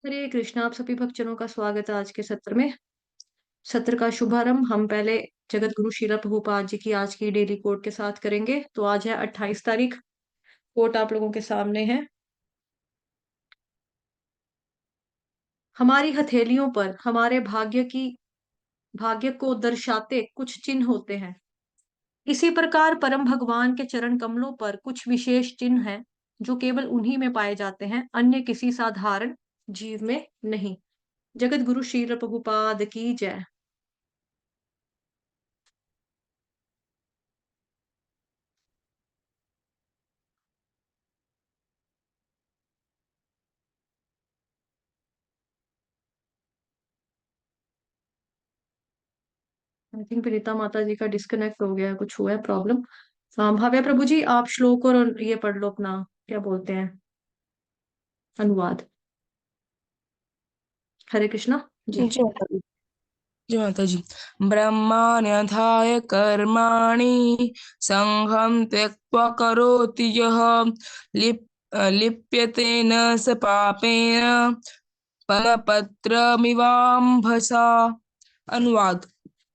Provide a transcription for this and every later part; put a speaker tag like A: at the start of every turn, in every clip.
A: हरे कृष्णा। आप सभी भक्तजनों का स्वागत है आज के सत्र में। सत्र का शुभारंभ हम पहले जगत गुरु श्रील प्रभुपाद जी की आज की डेली कोट के साथ करेंगे। तो आज है 28 तारीख। कोट आप लोगों के सामने है। हमारी हथेलियों पर हमारे भाग्य को दर्शाते कुछ चिन्ह होते हैं। इसी प्रकार परम भगवान के चरण कमलों पर कुछ विशेष चिन्ह हैं जो केवल उन्हीं में पाए जाते हैं, अन्य किसी साधारण जीव में नहीं। जगत गुरु श्रील प्रभुपाद की जय। आई थिंक प्रीता माता जी का डिस्कनेक्ट हो गया है, कुछ हुआ है प्रॉब्लम। भाव्या प्रभु जी, आप श्लोक और ये पढ़ लो अपना, क्या बोलते हैं, अनुवाद। हरे कृष्णा जी।
B: जी माता जी। जी माता जी। ब्रह्माण्यधाय कर्माणि संघं त्यक्त्वा करोति यः लिप्यते न स पापेन फलपत्रमिवाम्भसा। अनुवाद।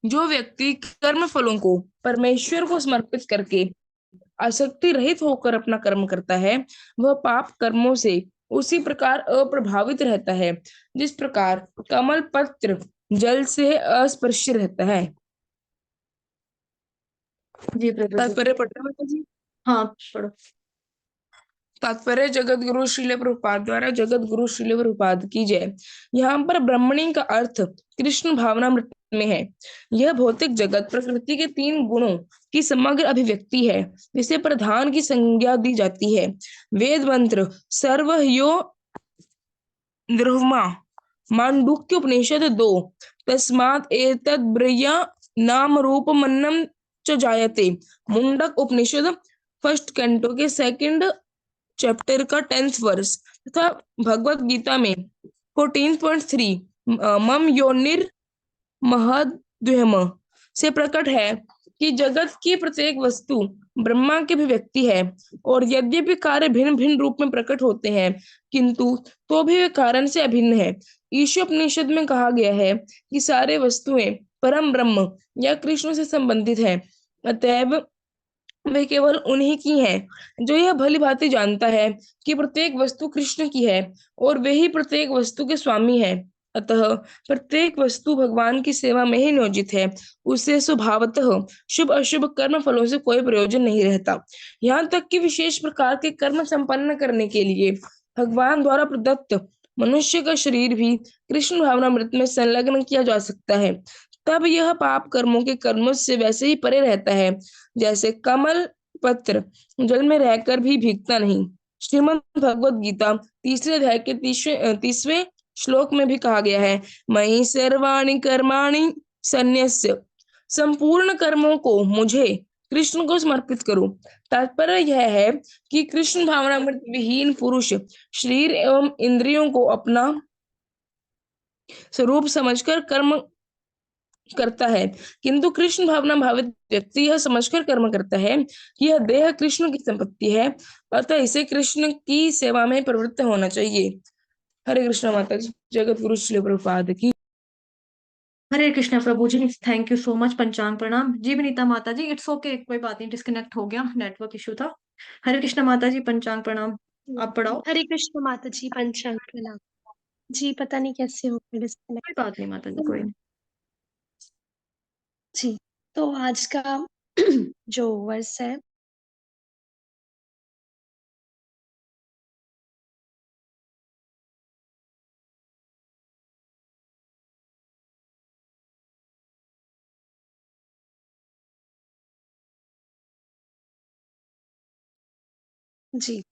B: जो व्यक्ति कर्म फलों को परमेश्वर को समर्पित करके आसक्ति रहित होकर अपना कर्म करता है, वह पाप कर्मों से उसी प्रकार अप्रभावित रहता है जिस प्रकार कमल पत्र जल से अस्पर्श रहता है।
A: जी प्रभु जी।
B: तात्पर्य पढ़ना माता जी।
A: हाँ पढ़ो।
B: तात्पर्य जगत गुरु श्रील प्रभुपाद द्वारा जगत गुरु श्रील प्रभुपाद की जय। यहाँ पर ब्रह्मणी का अर्थ कृष्ण भावनामृत में है। यह भौतिक जगत प्रकृति के तीन गुणों की समग्र अभिव्यक्ति है जिसे प्रधान की संज्ञा दी जाती है। वेद मंत्र सर्व यो द्रह्मा मांडुक्य उपनिषद 2 तस्मात् एतद् ब्रह्म नाम रूपमन्नं च जायते। मुंडक उपनिषद फर्स्ट कैंटो के सेकंड चैप्टर का 10th वर्स तथा भगवत गीता में 14.3 मम योनिर महद्व्यम से प्रकट है कि जगत की प्रत्येक वस्तु ब्रह्मा की अभिव्यक्ति है और यद्यपि कार्य भिन्न भिन्न रूप में प्रकट होते हैं किंतु तो भी वे कारण से अभिन्न है। ईशोपनिषद में कहा गया है कि सारे वस्तुएं परम ब्रह्म या कृष्ण से संबंधित हैं, अतएव वे केवल उन्हीं की हैं। जो यह भली भांति जानता है कि प्रत्येक वस्तु कृष्ण की है और वे ही प्रत्येक वस्तु के स्वामी है, अतः प्रत्येक वस्तु भगवान की सेवा में ही नियोजित है, उससे स्वभावतः शुभ अशुभ कर्म फलों से कोई प्रयोजन नहीं रहता। यहाँ तक कि विशेष प्रकार के कर्म संपन्न करने के लिए भगवान द्वारा प्रदत्त मनुष्य का शरीर भी कृष्ण भावनामृत में संलग्न किया जा सकता है। तब यह पाप कर्मों के कर्मों से वैसे ही परे रहता है जैसे कमल पत्र जल में रहकर भी भीगता नहीं। श्रीमद् भगवत गीता 3रे अध्याय के 30वें श्लोक में भी कहा गया है, मयि सर्वाणि कर्माणि सन्न्यस्य। संपूर्ण कर्मों को मुझे कृष्ण को समर्पित करो। तात्पर्य यह है कि कृष्ण भावनामृत विहीन पुरुष शरीर एवं इंद्रियों को अपना स्वरूप समझकर कर्म करता है, किंतु कृष्ण भावना भावित व्यक्ति यह समझकर कर्म करता है कि यह देह कृष्ण की संपत्ति है, अतः इसे कृष्ण की सेवा में प्रवृत्त होना चाहिए। हरे कृष्ण माता जी। जगत गुरु श्री प्रभुपाद की।
A: हरे कृष्णा प्रभु जी, थैंक यू सो मच। पंचांग प्रणाम जी। विनीता माता जी, इट्स ओके, कोई बात नहीं, डिस्कनेक्ट हो गया, नेटवर्क इशू था। हरे कृष्णा माता जी, पंचांग प्रणाम। आप पढ़ाओ।
C: हरे कृष्ण माता जी। पंचांग प्रणाम जी। पता नहीं कैसे हो गया
A: कोई
C: डिस्कनेक्ट।
A: बात नहीं माता जी, कोई नहीं।
C: जी, तो आज का जो वर्ष है जी,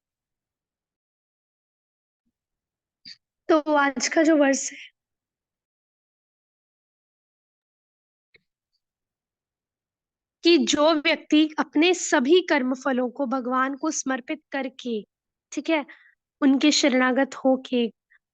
C: तो आज का जो वर्ष है कि जो व्यक्ति अपने सभी कर्म फलों को भगवान को समर्पित करके, ठीक है, उनके शरणागत होके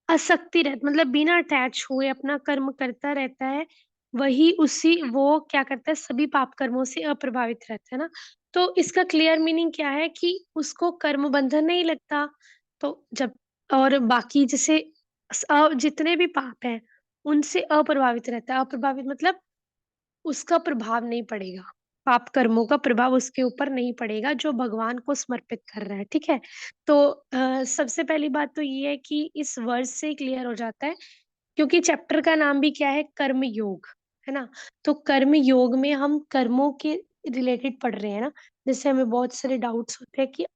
C: आसक्ति रह मतलब बिना अटैच हुए अपना कर्म करता रहता है, वही उसी वो क्या करता है, सभी पाप कर्मों से अप्रभावित रहता है ना। तो इसका क्लियर मीनिंग क्या है कि उसको कर्म बंधन नहीं लगता। तो जब और बाकी जैसे जितने भी पाप हैं उनसे अप्रभावित रहता है। अप्रभावित मतलब उसका प्रभाव नहीं पड़ेगा। पाप कर्मों का प्रभाव उसके ऊपर नहीं पड़ेगा जो भगवान को समर्पित कर रहा है, ठीक है? तो सबसे पहली बात तो ये है कि इस वर्स से क्लियर हो जाता है, क्योंकि चैप्टर का नाम भी क्या है? कर्म योग, है ना? तो कर्म योग में हम कर्मों के रिलेटेड पढ़ रहे हैं ना, जैसे हमें बहुत सारे डाउट्स होते हैं कि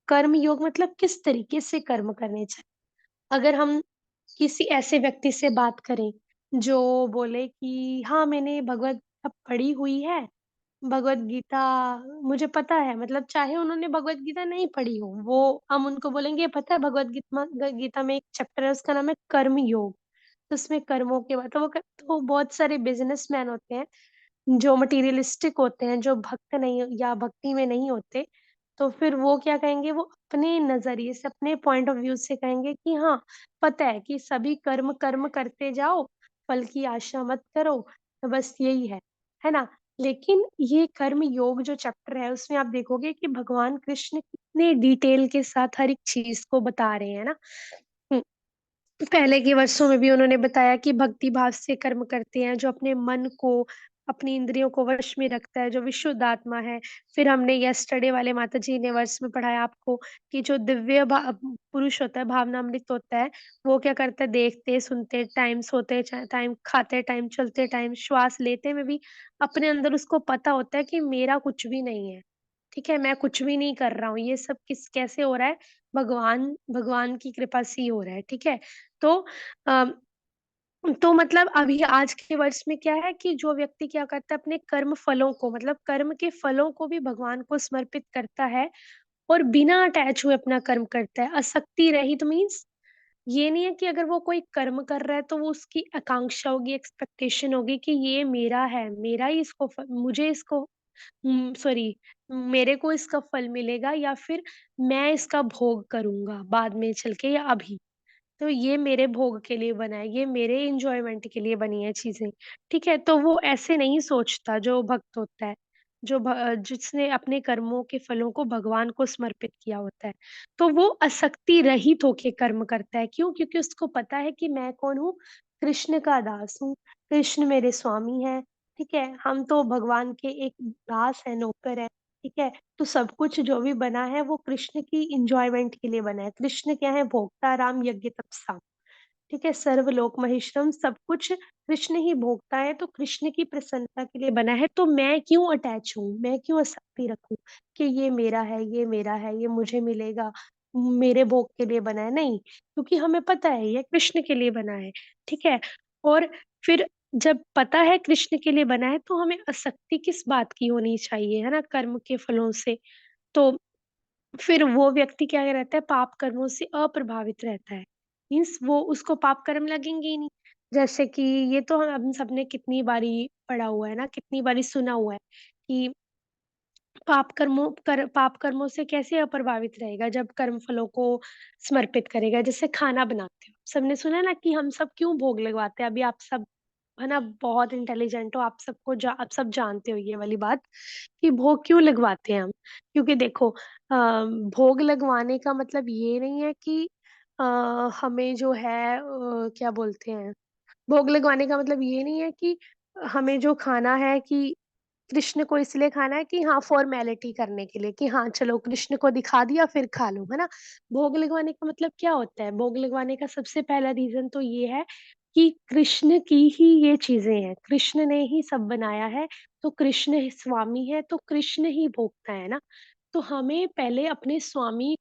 C: कर्म योग मतलब किस तरीके से कर्म करने चाहिए? अगर हम किसी ऐसे व्यक्ति से बात करें जो बोले कि हाँ, मैंने भगवत गीता पढ़ी हुई है, भगवत गीता मुझे पता है, मतलब चाहे उन्होंने भगवत गीता नहीं पढ़ी हो, वो हम उनको बोलेंगे पता है भगवत गीता में एक चैप्टर है उसका नाम है कर्म योग। तो उसमें कर्मों के बाद तो बहुत सारे बिजनेसमैन होते हैं जो मटेरियलिस्टिक होते हैं, जो भक्त नहीं या भक्ति में नहीं होते, तो फिर वो क्या कहेंगे, वो अपने नज़रिए से, अपने पॉइंट ऑफ व्यू से कहेंगे कि हाँ, पता है कि सभी कर्म कर्म करते जाओ, फल की आशा मत करो, तो बस यही है ना? लेकिन ये कर्म योग जो चैप्टर है, उसमें आप देखोगे कि भगवान कृष्ण कितने डिटेल के साथ हर एक चीज़ को बता रहे हैं ना। हुँ। पहले के वर्षों में भी उन्होंने बताया कि भक्ति भाव से कर्म करते हैं, जो अपने मन को, अपनी इंद्रियों को वश में रखता है, जो विशुद्ध आत्मा है। फिर हमने यस्टरडे वाले माताजी ने वर्ष में पढ़ाया आपको कि जो दिव्य पुरुष होता है, भावनामृत होता है, वो क्या करता है? देखते, सुनते टाइम, सोते टाइम, खाते टाइम, चलते टाइम, श्वास लेते में भी अपने अंदर उसको पता होता है कि मेरा कुछ भी नहीं है, ठीक है? मैं कुछ भी नहीं कर रहा हूँ। ये सब कैसे हो रहा है? भगवान भगवान की कृपा से ही हो रहा है, ठीक है? तो अ, तो मतलब अभी आज के वर्ष में क्या है कि जो व्यक्ति क्या करता है अपने कर्म फलों को, मतलब कर्म के फलों को भी भगवान को समर्पित करता है और बिना अटैच हुए अपना कर्म करता है। आसक्ति रहित मीन्स ये नहीं है कि अगर वो कोई कर्म कर रहा है तो वो उसकी आकांक्षा होगी, एक्सपेक्टेशन होगी कि ये मेरा है, मेरा ही इसको मुझे इसको सॉरी, मेरे को इसका फल मिलेगा या फिर मैं इसका भोग करूँगा बाद में चल के या अभी। तो ये मेरे भोग के लिए बना है, ये मेरे एन्जॉयमेंट के लिए बनी है चीज़ें, ठीक है? तो वो ऐसे नहीं सोचता जो भक्त होता है, जिसने अपने कर्मों के फलों को भगवान को समर्पित किया होता है। तो वो आसक्ति रहित होके कर्म करता है, क्यों? क्योंकि उसको पता है कि मैं कौन हूँ? कृष्ण का दास हूँ, कृष्ण मेरे स्वामी हैं, ठीक है? हम तो भगवान के एक दास हैं, नौकर हैं, ठीक है? तो सब कुछ जो भी बना है वो कृष्ण की एन्जॉयमेंट के लिए बना है। कृष्ण क्या है? भोक्ता राम यज्ञ तपसा, ठीक है? सर्वलोक महेश्वरम सब कुछ कृष्ण ही भोगता है, तो कृष्ण की प्रसन्नता के लिए बना है, तो मैं क्यों अटैच हूँ? मैं क्यों आसक्ति रखूँ कि ये मेरा है, ये मेरा है, ये मुझे मिलेगा, मेरे भोग के लिए बना है? नहीं, क्योंकि हमें पता है ये कृष्ण के लिए बना है, ठीक है? और फिर जब पता है कृष्ण के लिए बना है, तो हमें आसक्ति किस बात की होनी चाहिए, है ना? कर्म के फलों से। तो फिर वो व्यक्ति क्या रहता है, पाप कर्मों से अप्रभावित रहता है। मीन्स वो उसको पाप कर्म लगेंगे ही नहीं। जैसे कि ये तो हम सबने कितनी बारी पढ़ा हुआ है ना, कितनी बारी सुना हुआ है कि पाप कर्मों से कैसे अप्रभावित रहेगा जब कर्म फलों को समर्पित करेगा। जैसे खाना बनाते हो, सबने सुना है ना कि हम सब क्यों भोग लगवाते हैं? अभी आप सब है ना बहुत इंटेलिजेंट हो, आप सब जानते हो ये वाली बात कि भोग क्यों लगवाते हैं हम? क्योंकि देखो भोग लगवाने का मतलब ये नहीं है कि अ, हमें जो है क्या बोलते हैं, भोग लगवाने का मतलब ये नहीं है कि हमें जो खाना है कि कृष्ण को इसलिए खाना है कि हाँ फॉर्मेलिटी करने के लिए कि हाँ चलो कृष्ण को दिखा दिया फिर खा लो, है ना? भोग लगवाने का मतलब क्या होता है? भोग लगवाने का सबसे पहला रीजन तो ये है कि कृष्ण की ही ये चीजें हैं, कृष्ण ने ही सब बनाया है, तो कृष्ण ही स्वामी है, तो कृष्ण ही भोगता है ना। तो हमें पहले अपने स्वामी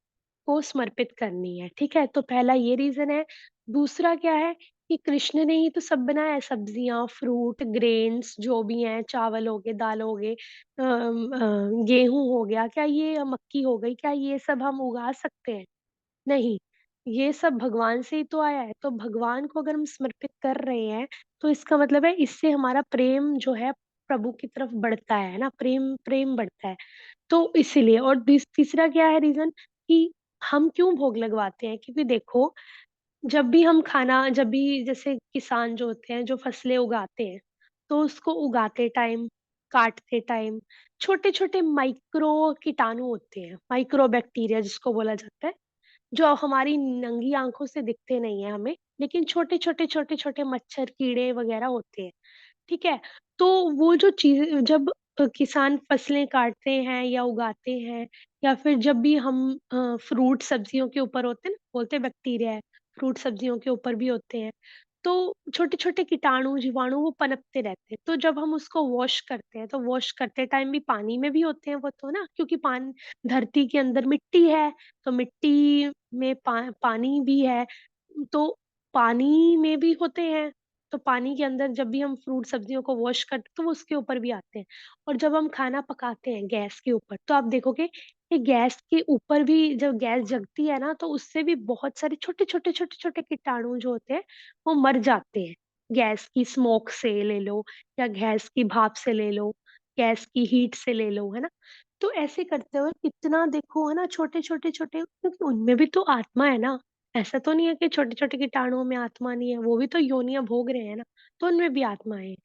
C: को समर्पित करनी है, ठीक है? तो पहला ये रीज़न है। दूसरा क्या है कि कृष्ण ने ही तो सब बनाया है, सब्जियाँ, फ्रूट, ग्रेन्स जो भी हैं, चावल हो गए, दाल हो गए, गेहूँ हो गया, क्या ये मक्की हो गई, क्या ये सब हम उगा सकते हैं? नहीं, ये सब भगवान से ही तो आया है, तो भगवान को अगर हम समर्पित कर रहे हैं, तो इसका मतलब है इससे हमारा प्रेम जो है प्रभु की तरफ बढ़ता है ना? प्रेम प्रेम बढ़ता है। तो इसीलिए और तीसरा क्या है रीज़न कि हम क्यों भोग लगवाते हैं? क्योंकि देखो, जब भी जैसे किसान जो होते हैं, जो फसलें उगाते हैं, तो उसको उगाते टाइम, काटते टाइम, छोटे-छोटे माइक्रो कीटाणु होते हैं, माइक्रो बैक्टीरिया जिसको बोला जाता है। जो हमारी नंगी आंखों से दिखते नहीं है हमें, लेकिन छोटे छोटे मच्छर कीड़े वगैरह होते हैं। ठीक है? तो वो जो चीज़ जब किसान फसलें काटते हैं या उगाते हैं, या फिर जब भी हम फ्रूट सब्जियों के ऊपर होते हैं ना, बोलते हैं बैक्टीरिया है, फ्रूट सब्जियों के ऊपर भी होते हैं। तो छोटे-छोटे कीटाणु, जीवाणु वो पनपते रहते हैं। तो जब हम उसको वॉश करते हैं, तो वॉश करते टाइम भी पानी में भी होते हैं वो तो ना, क्योंकि धरती के अंदर मिट्टी है, तो मिट्टी में पानी भी है, तो पानी में भी होते हैं। तो पानी के अंदर जब भी हम फ्रूट सब्जियों को वॉश करते हैं, तो वो उसके ऊपर भी आते हैं। और जब हम खाना पकाते हैं गैस के ऊपर, तो आप देखोगे कि गैस के ऊपर भी जब गैस जगती है ना, तो उससे भी बहुत सारे छोटे-छोटे कीटाणु जो होते हैं, वो मर जाते हैं। गैस की स्मोक से ले लो, या गैस की भाप से ले लो, गैस की हीट से ले लो, है ना? तो ऐसे करते हुए कितना देखो है ना, छोटे-छोटे क्योंकि उनमें भी तो आत्मा है ना। ऐसा तो नहीं है कि छोटे-छोटे कीटाणुओं में आत्मा नहीं है, वो भी तो योनियाँ भोग रहे हैं ना, तो उनमें भी आत्माएँ हैं।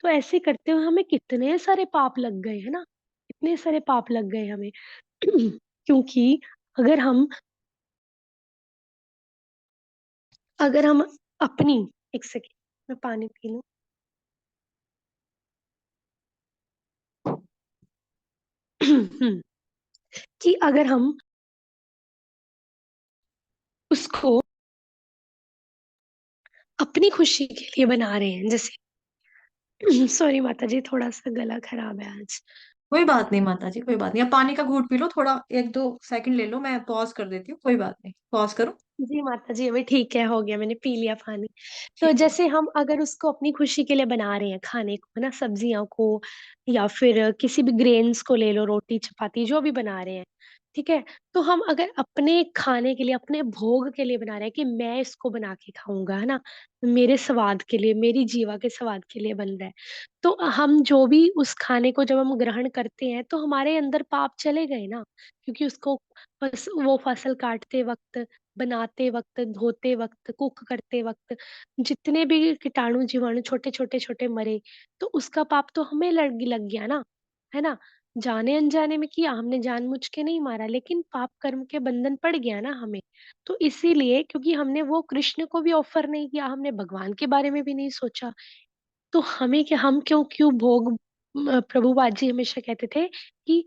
C: तो ऐसे करते हुए हमें कितने सारे पाप लग गए, है ना? इतने सारे पाप लग गए हमें। क्योंकि अगर हम अगर हम अपनी एक सेकंड मैं पानी पी लूँ। कि अगर हम उसको अपनी खुशी के लिए बना रहे हैं, जैसे सॉरी माताजी, थोड़ा-सा गला खराब है आज।
A: कोई बात नहीं माता जी, कोई बात नहीं। आप पानी का घूंट पी लो, थोड़ा 1-2 सेकंड ले लो, मैं पॉज कर देती हूँ, कोई बात नहीं, पॉज करो।
C: जी माताजी, अभी ठीक है, हो गया, मैंने पी लिया पानी। तो
A: ठीक है।
C: जैसे हम अगर उसको अपनी खुशी के लिए बना रहे हैं खाने को, है ना, सब्जियों को, या फिर किसी भी ग्रेन्स को ले लो, रोटी, चपाती जो भी बना रहे हैं, ठीक है? तो हम अगर अपने खाने के लिए, अपने भोग के लिए बना रहे हैं कि मैं इसको बना के खाऊँगा, है ना? मेरे स्वाद के लिए, मेरी जीवा के स्वाद के लिए बन रहा है। तो हम जो भी उस खाने को जब हम ग्रहण करते हैं, तो हमारे अंदर पाप चले गए ना, क्योंकि उसको वो फसल काटते वक़्त, बनाते वक़्त, धोते वक़्त, कुक करते वक़्त जितने भी कीटाणु, जीवाणु छोटे-छोटे मरे, तो उसका पाप तो हमें लग गया ना, है ना? जाने-अनजाने में किया, हमने जानबूझ के नहीं मारा, लेकिन पाप कर्म के बंधन पड़ गया ना हमें। तो इसीलिए, क्योंकि हमने वो कृष्ण को भी ऑफ़र नहीं किया, हमने भगवान के बारे में भी नहीं सोचा, तो हमें क्या, हम क्यों भोग प्रभुपाद जी हमेशा कहते थे कि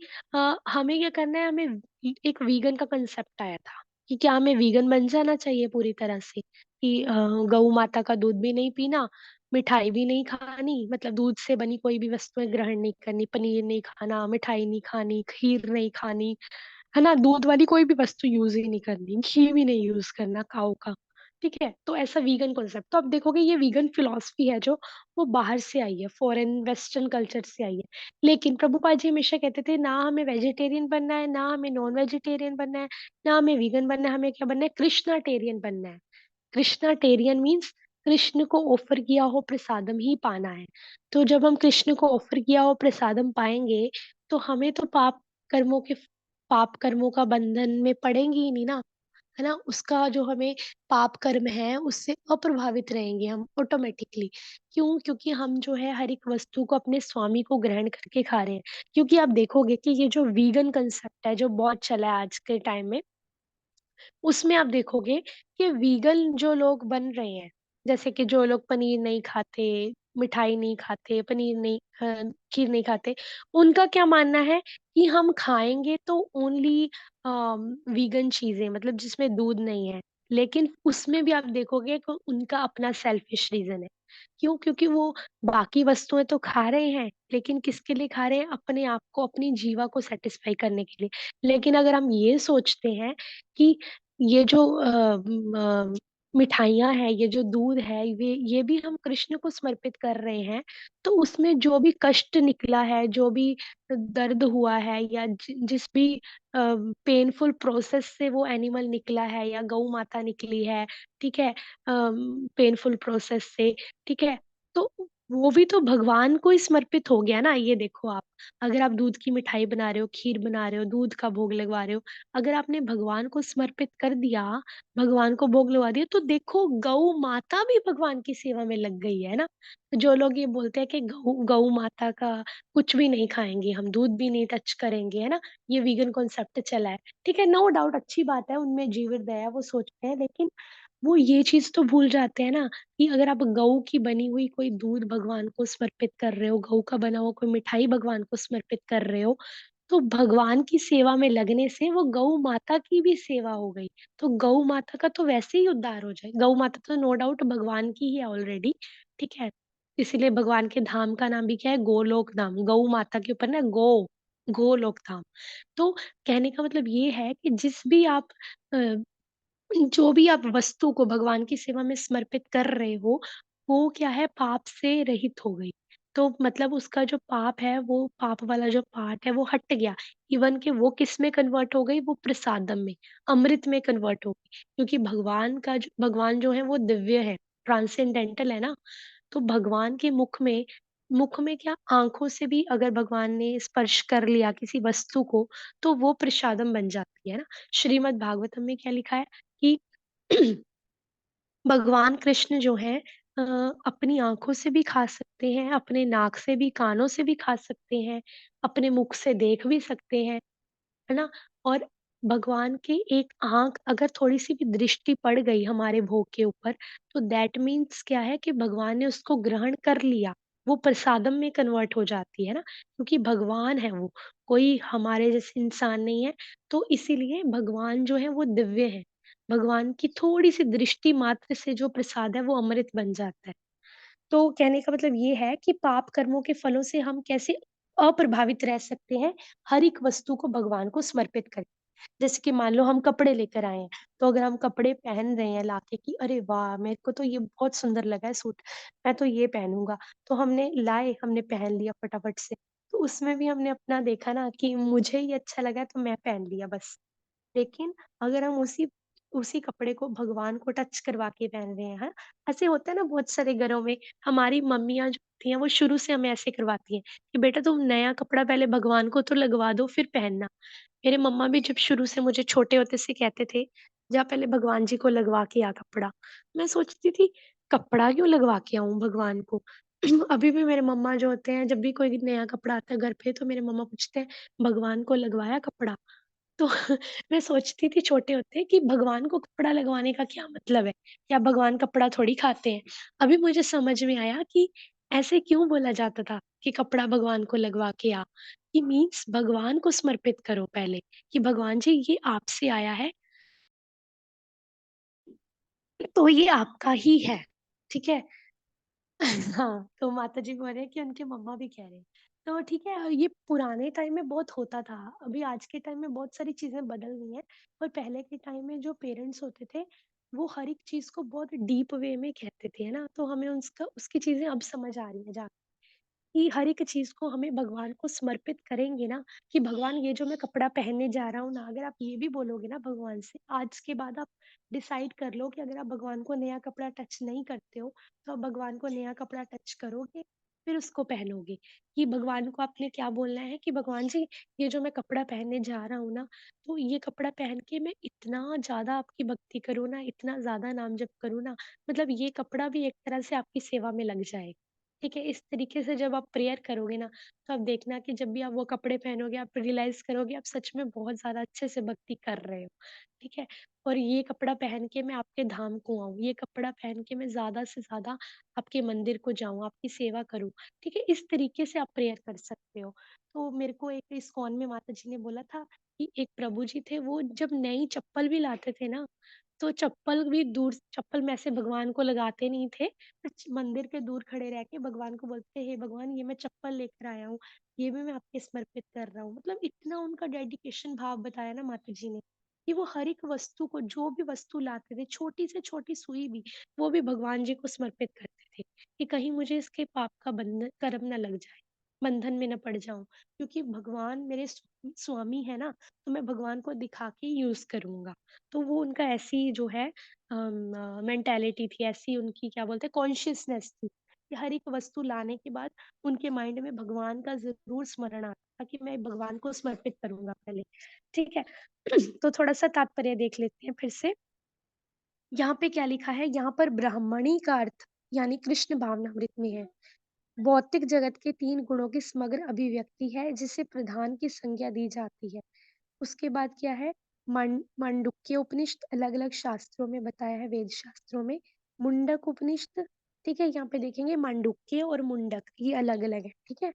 C: हमें क्या करना है, हमें एक वीगन का कांसेप्ट आया था कि क्या हमें वीगन बन जाना चाहिए पूरी तरह से, कि गऊ माता का दूध भी नहीं पीना, मिठाई भी नहीं खानी, मतलब दूध से बनी कोई भी वस्तुएं ग्रहण नहीं करनी, पनीर नहीं खाना, मिठाई नहीं खानी, खीर नहीं खानी, है ना? दूध वाली कोई भी वस्तु यूज़ ही नहीं करनी, घी भी नहीं यूज़ करना काऊ का, ठीक है? तो ऐसा वीगन कॉन्सेप्ट, तो आप देखोगे ये वीगन फिलॉसफी है जो, वो बाहर से आई है, फॉरेन वेस्टर्न कल्चर से आई है। लेकिन प्रभुपाद जी हमेशा कहते थे, ना हमें वेजिटेरियन बनना है, ना हमें नॉन वेजिटेरियन बनना है, ना हमें वीगन बनना है, हमें क्या बनना है? कृष्णाटेरियन बनना है। कृष्णाटेरियन मीन्स कृष्ण को ऑफर किया हो प्रसादम ही पाना है। तो जब हम कृष्ण को ऑफर किया हो प्रसादम पाएँगे, तो हमें तो कर्मों के पाप कर्मों का बंधन में पड़ेंगे ही नहीं ना, है ना? उसका जो हमें पाप कर्म है, उससे अप्रभावित रहेंगे हम ऑटोमैटिकली। क्यों? क्योंकि हम जो है हर एक वस्तु को अपने स्वामी को ग्रहण करके खा रहे हैं। क्योंकि आप देखोगे कि ये जो वीगन कांसेप्ट है, जो बहुत चला है आज के टाइम में, उसमें आप देखोगे कि वीगन जो लोग बन रहे हैं, जैसे कि जो लोग पनीर नहीं खाते, मिठाई नहीं खाते, खीर नहीं खाते, उनका क्या मानना है कि हम खाएँगे तो ओनली वीगन चीज़ें, मतलब जिसमें दूध नहीं है। लेकिन उसमें भी आप देखोगे कि उनका अपना सेल्फिश रीज़न है। क्यों? क्योंकि वो बाकी वस्तुएँ तो खा रहे हैं, लेकिन किसके लिए खा रहे हैं? अपने आप को, अपनी जीवा को सैटिस्फाई करने के लिए। लेकिन अगर हम ये सोचते हैं कि ये जो मिठाइयाँ हैं, ये जो दूध है, ये भी हम कृष्ण को समर्पित कर रहे हैं, तो उसमें जो भी कष्ट निकला है, जो भी दर्द हुआ है, या जिस भी पेनफुल प्रोसेस से वो एनिमल निकला है, या गऊ माता निकली है, ठीक है? पेनफुल प्रोसेस से, ठीक है? तो वो भी तो भगवान को ही समर्पित हो गया ना। ये देखो आप, अगर आप दूध की मिठाई बना रहे हो, खीर बना रहे हो, दूध का भोग लगवा रहे हो, अगर आपने भगवान को समर्पित कर दिया, भगवान को भोग लगवा दिया, तो देखो गौ माता भी भगवान की सेवा में लग गई है ना। जो लोग ये बोलते हैं कि गौ गौ माता का कुछ भी नहीं खाएँगे, हम दूध भी नहीं टच करेंगे, है ना? ये वीगन कॉन्सेप्ट चला है। ठीक है, नो डाउट अच्छी बात है, उनमें जीवित दया वो सोचते हैं, लेकिन वो ये चीज़ तो भूल जाते हैं ना कि अगर आप गऊ की बनी हुई कोई दूध भगवान को समर्पित कर रहे हो, गऊ का बना हुआ कोई मिठाई भगवान को समर्पित कर रहे हो, तो भगवान की सेवा में लगने से वो गऊ माता की भी सेवा हो गई। तो गऊ माता का तो वैसे ही उद्धार हो जाए। गऊ माता तो नो डाउट भगवान की ही है ऑलरेडी, ठीक है? इसीलिए भगवान के धाम का नाम भी क्या है? गोलोक धाम। गऊ माता के ऊपर ना गोलोक धाम। तो कहने का मतलब ये है कि जिस भी आप अ, जो भी आप वस्तु को भगवान की सेवा में समर्पित कर रहे हो, वो क्या है पाप से रहित हो गई। तो मतलब उसका जो पाप है, वो पाप वाला जो पार्ट है वो हट गया। इवन कि वो किसमें कन्वर्ट हो गई? वो प्रसादम में, अमृत में कन्वर्ट हो गई। क्योंकि भगवान जो है वो दिव्य है, ट्रांसेंडेंटल है ना। तो भगवान के मुख में क्या आँखों से भी अगर भगवान ने स्पर्श कर लिया किसी वस्तु को, तो वो प्रसादम बन जाती है ना। श्रीमद् भागवतम में क्या लिखा है कि भगवान कृष्ण जो हैं अ, अपनी आँखों से भी खा सकते हैं, अपने नाक से भी, कानों से भी खा सकते हैं, अपने मुख से देख भी सकते हैं, है ना? और भगवान की एक आँख अगर थोड़ी-सी भी दृष्टि पड़ गई हमारे भोग के ऊपर, तो दैट मीन्स क्या है कि भगवान ने उसको ग्रहण कर लिया, वो प्रसादम में कन्वर्ट हो जाती है ना, क्योंकि भगवान है वो, कोई हमारे जैसे इंसान नहीं है, तो इसीलिए भगवान जो है वो दिव्य है। भगवान की थोड़ी-सी दृष्टि मात्र से जो प्रसाद है वो अमृत बन जाता है। तो कहने का मतलब ये है कि पाप कर्मों के फलों से हम कैसे अप्रभावित रह सकते हैं, हर एक वस्तु को भगवान को समर्पित करके। जैसे कि मान लो हम कपड़े लेकर आए हैं, तो अगर हम कपड़े पहन रहे हैं लाके कि अरे वाह! मेरे को तो ये बहुत सुंदर लगा है सूट, मैं तो ये पहनूँगा। तो हमने लाए, हमने पहन लिया फटाफट से। तो उसमें भी हमने अपना देखा ना कि मुझे ये अच्छा लगा है तो मैं पहन लिया बस। लेकिन अगर हम उसी उसी कपड़े को भगवान को टच करवा के पहन रहे हैं, हाँ? ऐसे होता है ना बहुत सारे घरों में, हमारी मम्मियाँ जो होती हैं वो शुरू से हमें ऐसे करवाती हैं कि बेटा तुम नया कपड़ा पहले भगवान को तो लगवा दो फिर पहनना। मेरे मम्मा भी जब शुरू से मुझे छोटे होते से कहते थे, जा पहले भगवान जी को लगवा के आ कपड़ा। मैं सोचती थी कपड़ा क्यों लगवा के आऊँ भगवान को? अभी भी मेरे मम्मा जो होते हैं जब भी कोई नया कपड़ा आता है घर पे तो मेरे मम्मा पूछते हैं, भगवान को लगवाया कपड़ा? तो मैं सोचती थी छोटे होते कि भगवान को कपड़ा लगवाने का क्या मतलब है? क्या भगवान कपड़ा थोड़ी खाते हैं? अभी मुझे समझ में आया कि ऐसे क्यों बोला जाता था कि कपड़ा भगवान को लगवा के आ, कि मीन्स भगवान को समर्पित करो पहले, कि भगवान जी ये आपसे आया है, तो ये आपका ही है, ठीक है? हाँ, तो माताजी बोल रहे हैं कि उनके मम्मा भी कह रहे हैं। तो ठीक है, ये पुराने टाइम में बहुत होता था। अभी आज के टाइम में बहुत सारी चीज़ें बदल गई हैं, पर पहले के टाइम में जो पेरेंट्स होते थे, वो हर एक चीज़ को बहुत डीप वे में कहते थे, है ना? तो हमें उसका उसकी चीज़ें अब समझ आ रही हैं जा कि हर एक चीज़ को हमें भगवान को समर्पित करेंगे ना, कि भगवान ये जो मैं कपड़ा पहनने जा रहा हूँ ना, अगर आप ये भी बोलोगे ना भगवान से, आज के बाद आप डिसाइड कर लो कि अगर आप भगवान को नया कपड़ा टच नहीं करते हो, तो आप भगवान को नया कपड़ा टच करोगे, फिर उसको पहनोगे। कि भगवान को आपने क्या बोलना है कि भगवान जी, ये जो मैं कपड़ा पहनने जा रहा हूँ ना, तो ये कपड़ा पहन के मैं इतना ज़्यादा आपकी भक्ति करूँ ना, इतना ज़्यादा नाम जप करूँ ना, मतलब ये कपड़ा भी एक तरह से आपकी सेवा में लग जाएगा। ठीक है? इस तरीके से जब आप प्रेयर करोगे ना, तो आप देखना कि जब भी आप वो कपड़े पहनोगे, आप रियलाइज़ करोगे आप सच में बहुत ज़्यादा अच्छे से भक्ति कर रहे हो, ठीक है? और ये कपड़ा पहन के मैं आपके धाम को आऊँ, ये कपड़ा पहन के मैं ज़्यादा से ज़्यादा आपके मंदिर को जाऊँ, आपकी सेवा करूँ, ठीक है? इस तरीके से आप प्रेयर कर सकते हो। तो मेरे को एक इस्कॉन में माताजी ने बोला था कि एक प्रभु जी थे, वो जब नई चप्पल भी लाते थे ना, तो चप्पल में ऐसे भगवान को लगाते नहीं थे, मंदिर के दूर खड़े रह के भगवान को बोलते, हे भगवान ये मैं चप्पल लेकर आया हूँ, ये भी मैं आपके समर्पित कर रहा हूँ। मतलब इतना उनका डेडिकेशन भाव बताया ना माता जी ने, कि वो हर एक वस्तु को जो भी वस्तु लाते थे, छोटी से छोटी सुई भी, वो भी भगवान जी को समर्पित करते थे, कि कहीं मुझे इसके पाप का बंधन कर्म ना लग जाए, बंधन में ना पड़ जाऊँ। क्योंकि भगवान मेरे स्वामी है ना, तो मैं भगवान को दिखा के यूज़ करूँगा। तो वो उनका ऐसी जो है मेंटालिटी थी, ऐसी उनकी क्या बोलते हैं कॉन्शियसनेस थी। कि हर एक वस्तु लाने के बाद उनके माइंड में भगवान का जरूर स्मरण आता था कि मैं भगवान को समर्पित करूंगा पहले। ठीक है। तो थोड़ा सा तात्पर्य देख लेते हैं फिर से। यहाँ पे क्या लिखा है, यहाँ पर ब्राह्मणी का अर्थ यानी कृष्ण भावनामृत में है। भौतिक जगत के 3 गुणों की समग्र अभिव्यक्ति है जिसे प्रधान की संज्ञा दी जाती है। उसके बाद क्या है, मांडुक्य उपनिषद अलग अलग शास्त्रों में बताया है, वेद शास्त्रों में। मुंडक उपनिषद, ठीक है, यहाँ पे देखेंगे मांडुक्य और मुंडक ये अलग अलग है, ठीक है।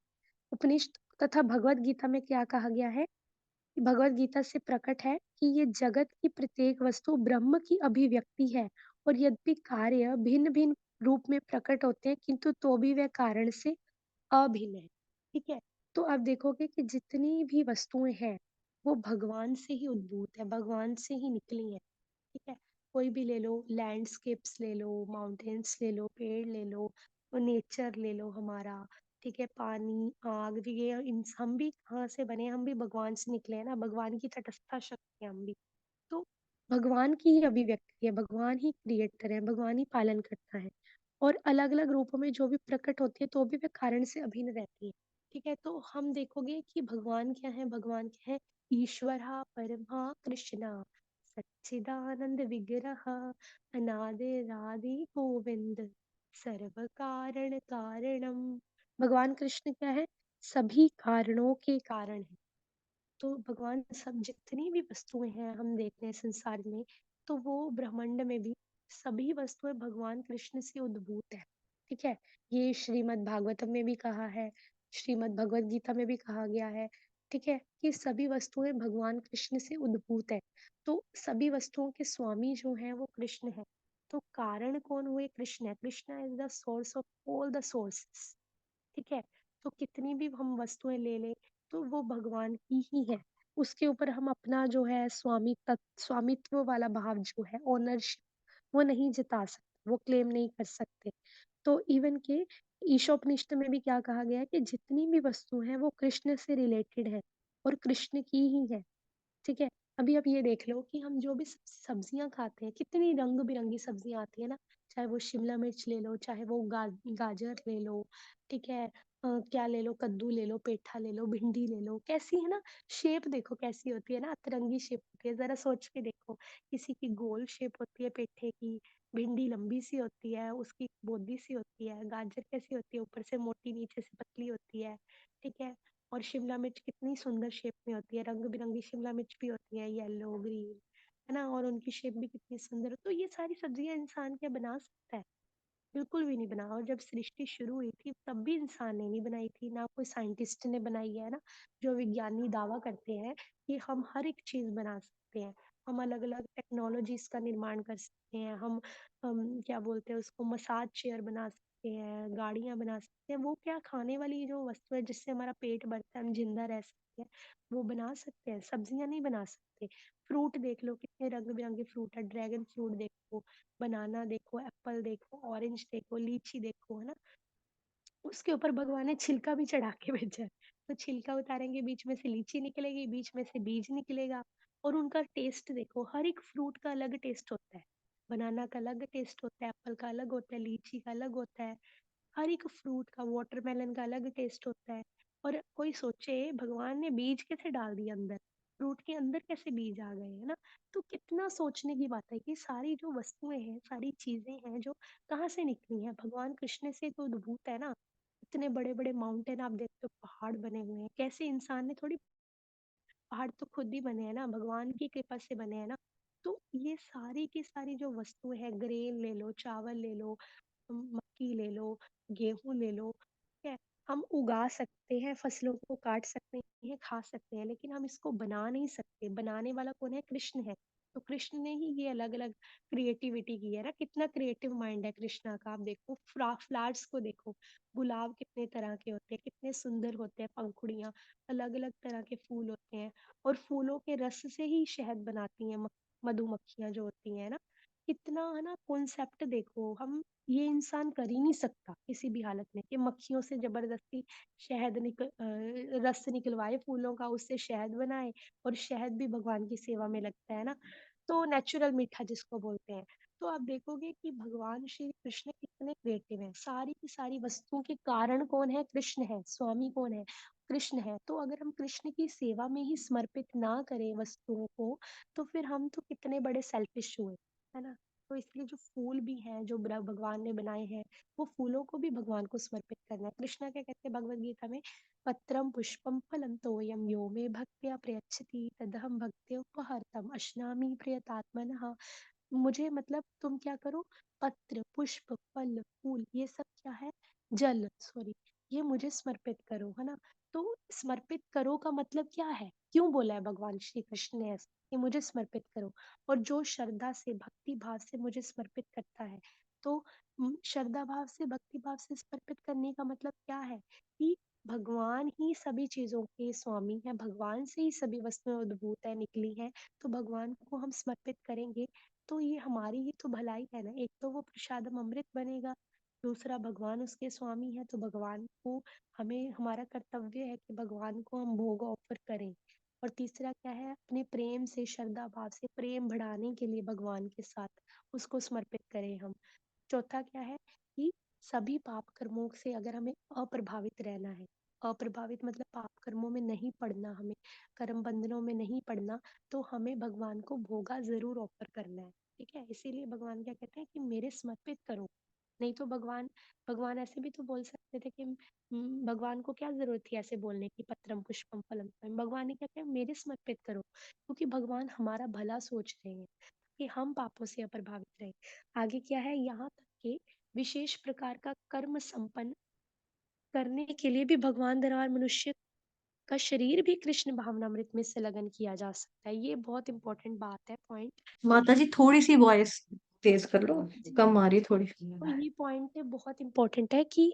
C: उपनिषद तथा भगवत गीता में क्या कहा गया है, भगवत गीता से प्रकट है कि ये जगत की प्रत्येक वस्तु ब्रह्म की अभिव्यक्ति है, और यद्यपि कार्य भिन्न भिन्न रूप में प्रकट होते हैं किंतु तो भी वह कारण से अभिन्न है। ठीक है। तो आप देखोगे कि जितनी भी वस्तुएं हैं वो भगवान से ही उद्भूत है, भगवान से ही निकली है। ठीक है। कोई भी ले लो, लैंडस्केप्स ले लो, माउंटेन्स ले लो, पेड़ ले लो, नेचर ले लो हमारा। ठीक है। पानी, आग, ये हम भी कहाँ से बने, हम भी भगवान से निकले हैं ना, भगवान की तटस्था शक्ति है हम भी। तो भगवान की ही अभिव्यक्ति है, भगवान ही क्रिएटर है, भगवान ही पालन करता है। और अलग अलग रूपों में जो भी प्रकट होती है तो भी वे कारण से अभिन्न रहती है। ठीक है। तो हम देखोगे कि भगवान क्या है, भगवान क्या है, ईश्वर परमा कृष्णा सच्चिदानंद विग्रह अनादिरादि गोविंद सर्व कारण कारणम। भगवान कृष्ण क्या है, सभी कारणों के कारण है। तो भगवान सब जितनी भी वस्तुएं हैं हम देखते हैं संसार में, तो वो ब्रह्मांड में भी सभी वस्तुएं भगवान कृष्ण से उद्भूत है। ठीक है। ये श्रीमद् भागवतम में भी कहा है, श्रीमद् भगवत गीता में भी कहा गया है। ठीक है, कि सभी वस्तुएं भगवान कृष्ण से उद्भूत है। तो सभी वस्तुओं के स्वामी जो है वो कृष्ण है। तो कारण कौन हुए, कृष्ण है। Krishna is the source of all the sources. ठीक है। तो कितनी भी हम वस्तुएं ले ले तो वो भगवान की ही है। उसके ऊपर हम अपना जो है स्वामित्व वाला भाव जो है, ओनरशिप, वो नहीं जता सकते, वो क्लेम नहीं कर सकते। तो इवन के ईशोपनिषद में भी क्या कहा गया है कि जितनी भी वस्तु है वो कृष्ण से रिलेटेड है और कृष्ण की ही है। ठीक है। अभी आप ये देख लो कि हम जो भी सब्जियां खाते हैं, कितनी रंग बिरंगी सब्जियां आती है ना। चाहे वो शिमला मिर्च ले लो, चाहे वो गाजर ले लो। ठीक है। क्या ले लो, कद्दू ले लो, पेठा ले लो, भिंडी ले लो, कैसी है ना, शेप देखो कैसी होती है ना, अतरंगी शेप होती है, जरा सोच के देखो। किसी की गोल शेप होती है पेठे की, भिंडी लंबी सी होती है, उसकी बोदी सी होती है, गाजर कैसी होती है, ऊपर से मोटी नीचे से पतली होती है। ठीक है। और शिमला मिर्च कितनी सुंदर शेप में होती है, रंग बिरंगी शिमला मिर्च भी होती है, येलो ग्रीन, है ना, और उनकी शेप भी कितनी सुंदर। तो ये सारी सब्जियां इंसान क्या बना सकता है, बिल्कुल भी नहीं बना। और जब सृष्टि शुरू हुई थी तब भी इंसान ने नहीं बनाई थी, ना कोई साइंटिस्ट ने बनाई है ना। जो विज्ञानी दावा करते हैं कि हम हर एक चीज बना सकते हैं, हम अलग अलग टेक्नोलॉजीज का निर्माण कर सकते हैं, हम क्या बोलते हैं उसको, मसाज चेयर बना सकते हैं, गाड़ियां बना सकते हैं। वो क्या, खाने वाली जो वस्तु है जिससे हमारा पेट भरता है, हम जिंदा रह सकते हैं, वो बना सकते हैं, सब्जियां नहीं बना सकते। फ्रूट देख लो, कितने रंग बिरंगे फ्रूट है, ड्रैगन फ्रूट देखो, बनाना देखो, एप्पल देखो, ऑरेंज देखो, लीची देखो, है ना। उसके ऊपर भगवान ने छिलका भी चढ़ा के भेजा है। तो छिलका उतारेंगे, बीच में से लीची निकलेगी, बीच में से बीज निकलेगा। और उनका टेस्ट देखो, हर एक फ्रूट का अलग टेस्ट होता है। बनाना का अलग टेस्ट होता है, एप्पल का अलग होता है, लीची का अलग होता है। हर एक फ्रूट का, वाटरमेलन का अलग टेस्ट होता है। और कोई सोचे भगवान ने बीज कैसे डाल दिया अंदर, फ्रूट के अंदर कैसे बीज आ गए, है ना। तो कितना सोचने की बात है कि सारी जो वस्तुएं हैं, सारी चीजें हैं जो कहाँ से निकली हैं, भगवान कृष्ण से तो उद्भूत है ना। इतने बड़े बड़े माउंटेन आप देखते हो, पहाड़ बने हुए हैं, कैसे इंसान ने थोड़ी, पहाड़ तो खुद ही बने हैं ना, भगवान की कृपा से बने हैं ना। तो ये सारी की सारी जो वस्तुएं हैं, ग्रेन ले लो, चावल ले लो, मक्की ले लो, गेहूं ले लो, ठीक है। हम उगा सकते हैं, फसलों को काट सकते हैं, खा सकते हैं, लेकिन हम इसको बना नहीं सकते। बनाने वाला कौन है, कृष्ण है। तो कृष्ण ने ही ये अलग अलग क्रिएटिविटी की है ना, कितना क्रिएटिव माइंड है कृष्णा का। आप देखो फ्लावर्स को देखो, गुलाब कितने तरह के होते हैं, कितने सुंदर होते हैं, पंखुड़ियाँ, अलग अलग तरह के फूल होते हैं। और फूलों के रस से ही शहद बनाती हैं मधुमक्खियां जो होती हैं ना। कितना है ना कॉन्सेप्ट, देखो हम, ये इंसान कर ही नहीं सकता किसी भी हालत में कि मक्खियों से जबरदस्ती रस निकलवाए फूलों का, उससे शहद बनाए। और शहद भी भगवान की सेवा में लगता है ना। तो नेचुरल मीठा जिसको बोलते हैं। तो आप देखोगे कि भगवान श्री कृष्ण कितने क्रिएटिव हैं। सारी की सारी वस्तुओं के कारण कौन है? कृष्ण है। स्वामी कौन है? कृष्ण है। तो अगर हम कृष्ण की सेवा में ही समर्पित ना करें वस्तुओं को, तो फिर हम तो कितने बड़े सेल्फिश हुए, है ना। तो इसलिए जो फूल भी हैं जो भगवान ने बनाए हैं, वो फूलों को भी भगवान को समर्पित करना है। कृष्णा क्या कहते हैं भगवत गीता में? पत्रम पुष्पम फलम तोयम यो मे भक्त्या प्रयच्छति तदहम भक्त्या उपहर्तम अश्नामि प्रियतात्मनः। मुझे मतलब तुम क्या करो, पत्र पुष्प फल फूल ये सब क्या है, जल सॉरी, ये मुझे समर्पित करो, है ना। तो समर्पित करो का मतलब क्या है, क्यों बोला है भगवान श्री कृष्ण ने ऐसा कि मुझे समर्पित करो। और जो श्रद्धा से भक्ति भाव से मुझे समर्पित करता है, तो श्रद्धा भाव से भक्ति भाव से समर्पित करने का मतलब क्या है कि भगवान ही सभी चीजों के स्वामी है, भगवान से ही सभी वस्तुएं उद्भूत है, निकली है। तो भगवान को हम समर्पित करेंगे तो ये हमारी ही तो भलाई है ना। एक तो वो प्रसादम अमृत बनेगा, दूसरा भगवान उसके स्वामी है, तो भगवान को हमें, हमारा कर्तव्य है कि भगवान को हम भोग ऑफर करें। और तीसरा क्या है, अपने प्रेम से श्रद्धा भाव से प्रेम बढ़ाने के लिए भगवान के साथ उसको समर्पित करें हम। चौथा क्या है कि सभी पाप कर्मों से अगर हमें अप्रभावित रहना है, अप्रभावित मतलब पाप कर्मों में नहीं पड़ना, हमें कर्म बंधनों में नहीं पड़ना, तो हमें भगवान को भोगा जरूर ऑफर करना है। ठीक है, इसीलिए भगवान क्या कहते हैं कि मेरे समर्पित करो। नहीं तो भगवान भगवान ऐसे भी तो बोल सकते थे कि भगवान को क्या जरूरत थी ऐसे बोलने की, पत्रम पुष्पम फलम तोयम। भगवान ने क्या कहा, मेरे समर्पित करो, क्योंकि भगवान हमारा भला सोच रहे हैं कि हम पापों से अप्रभावित रहे। आगे क्या है, यहाँ तक कि विशेष प्रकार का कर्म संपन्न करने के लिए भी भगवान दरबार मनुष्य का शरीर भी कृष्ण भावनामृत में संलग्न किया जा सकता है। ये बहुत इंपॉर्टेंट बात है, पॉइंट।
A: माता जी थोड़ी सी वॉइस तेज कर लो, कम आ रही थोड़ी।
C: तो ये पॉइंट बहुत इंपॉर्टेंट है कि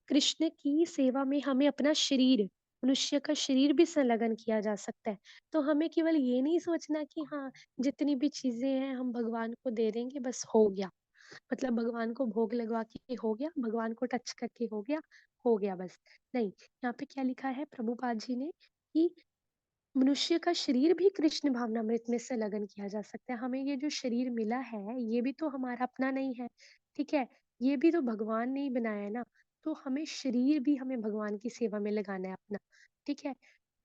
C: कृष्ण की सेवा में हमें अपना शरीर, मनुष्य का शरीर भी संलग्न किया जा सकता है। तो हमें केवल ये नहीं सोचना कि हाँ जितनी भी चीजें हैं हम भगवान को दे देंगे बस हो गया, मतलब भगवान को भोग लगवा के हो गया, भगवान को टच करके हो गया बस। नहीं, यहाँ पे क्या लिखा है प्रभुपाद जी ने कि मनुष्य का शरीर भी कृष्ण भावनामृत में संलग्न किया जा सकता है। हमें ये जो शरीर मिला है ये भी तो हमारा अपना नहीं है, ठीक है, ये भी तो भगवान ने ही बनाया है ना। तो हमें शरीर भी हमें भगवान की सेवा में लगाना है अपना। ठीक है,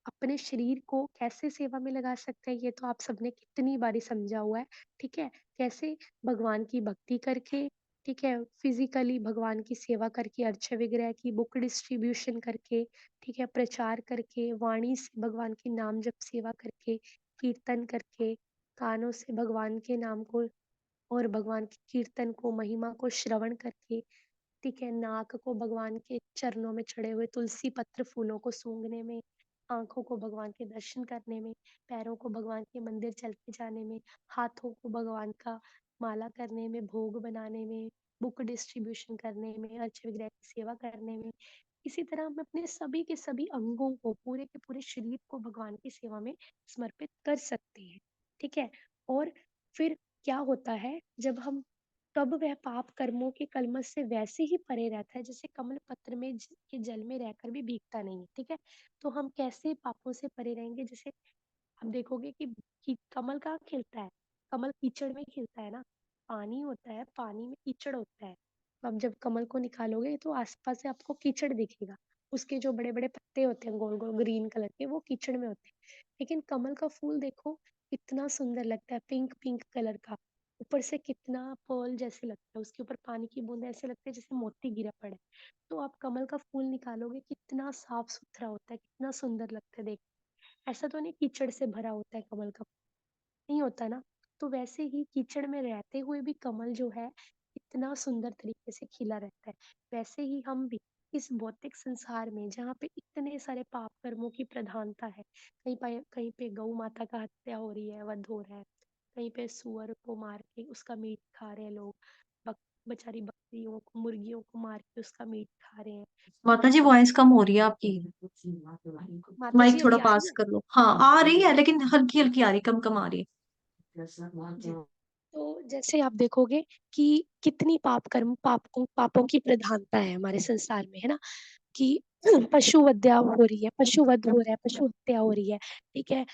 C: अपने शरीर को कैसे सेवा में लगा सकते हैं ये तो आप सबने कितनी बारी समझा हुआ है। ठीक है, कैसे, भगवान की भक्ति करके, ठीक है, फिजिकली भगवान की सेवा करके, अर्च विग्रह की बुक डिस्ट्रीब्यूशन करके, ठीक है, प्रचार करके, वाणी से भगवान की नाम जप सेवा करके, कीर्तन करके, कानों से भगवान के नाम को और भगवान के कीर्तन को, महिमा को श्रवण करके, ठीक है, नाक को भगवान के चरणों में चढ़े हुए तुलसी पत्र फूलों को सूंघने में, आंखों को भगवान के दर्शन करने में, पैरों को भगवान के मंदिर चल के जाने में, हाथों को भगवान का माला करने में, भोग बनाने में, बुक डिस्ट्रीब्यूशन करने में, अर्च विग्रह की सेवा करने में। इसी तरह हम अपने सभी के सभी अंगों को, पूरे के पूरे शरीर को भगवान की सेवा में समर्पित कर सकते हैं। ठीक है, और फिर क्या होता है जब हम, तब वह पाप कर्मों के कलमश से वैसे ही परे रहता है जैसे कमल पत्र में के जल में रहकर भी भीगता नहीं है। ठीक है, तो हम कैसे पापों से परे रहेंगे, जैसे आप देखोगे कि कमल कहाँ खिलता है, कमल कीचड़ में खिलता है ना, पानी होता है, पानी में कीचड़ होता है। तो अब जब कमल को निकालोगे तो आसपास से आपको कीचड़ दिखेगा, उसके जो बड़े बड़े पत्ते होते हैं गोल गोल ग्रीन कलर के, वो कीचड़ में होते हैं। लेकिन कमल का फूल देखो कितना सुंदर लगता है, पिंक पिंक कलर का, ऊपर से कितना पर्ल जैसे लगता है, उसके ऊपर पानी की बूंद ऐसे लगते हैं जैसे मोती गिरा पड़े। तो आप कमल का फूल निकालोगे कितना साफ सुथरा होता है, कितना सुंदर लगता है देख। ऐसा तो नहीं कीचड़ से भरा होता है कमल का, नहीं होता ना। तो वैसे ही कीचड़ में रहते हुए भी कमल जो है इतना सुंदर तरीके से खिला रहता है। वैसे ही हम भी इस भौतिक संसार में जहाँ पे इतने सारे पाप कर्मों की प्रधानता है, कहीं पे गौ माता का हत्या हो रही है, वध हो रहा है, कहीं पे सुअर को मार के उसका मीट खा रहे हैं लोग, बक, बेचारी बकरियों को, मुर्गियों को मार के उसका मीट खा रहे हैं।
A: माता जी वॉइस कम हो रही है आपकी,
C: माता जी
A: माइक थोड़ा
C: अभी आ रही
A: पास
C: है?
A: कर लो। हाँ आ रही है लेकिन हल्की हल्की आ रही, कम कम आ रही
C: जी,
A: है।
C: तो जैसे आप देखोगे कि कितनी पापों पापों की प्रधानता है हमारे संसार में, है ना, कि पशु हत्या हो रही है, पशु वध हो रहा है, पशु हत्या हो रही है, ठीक है।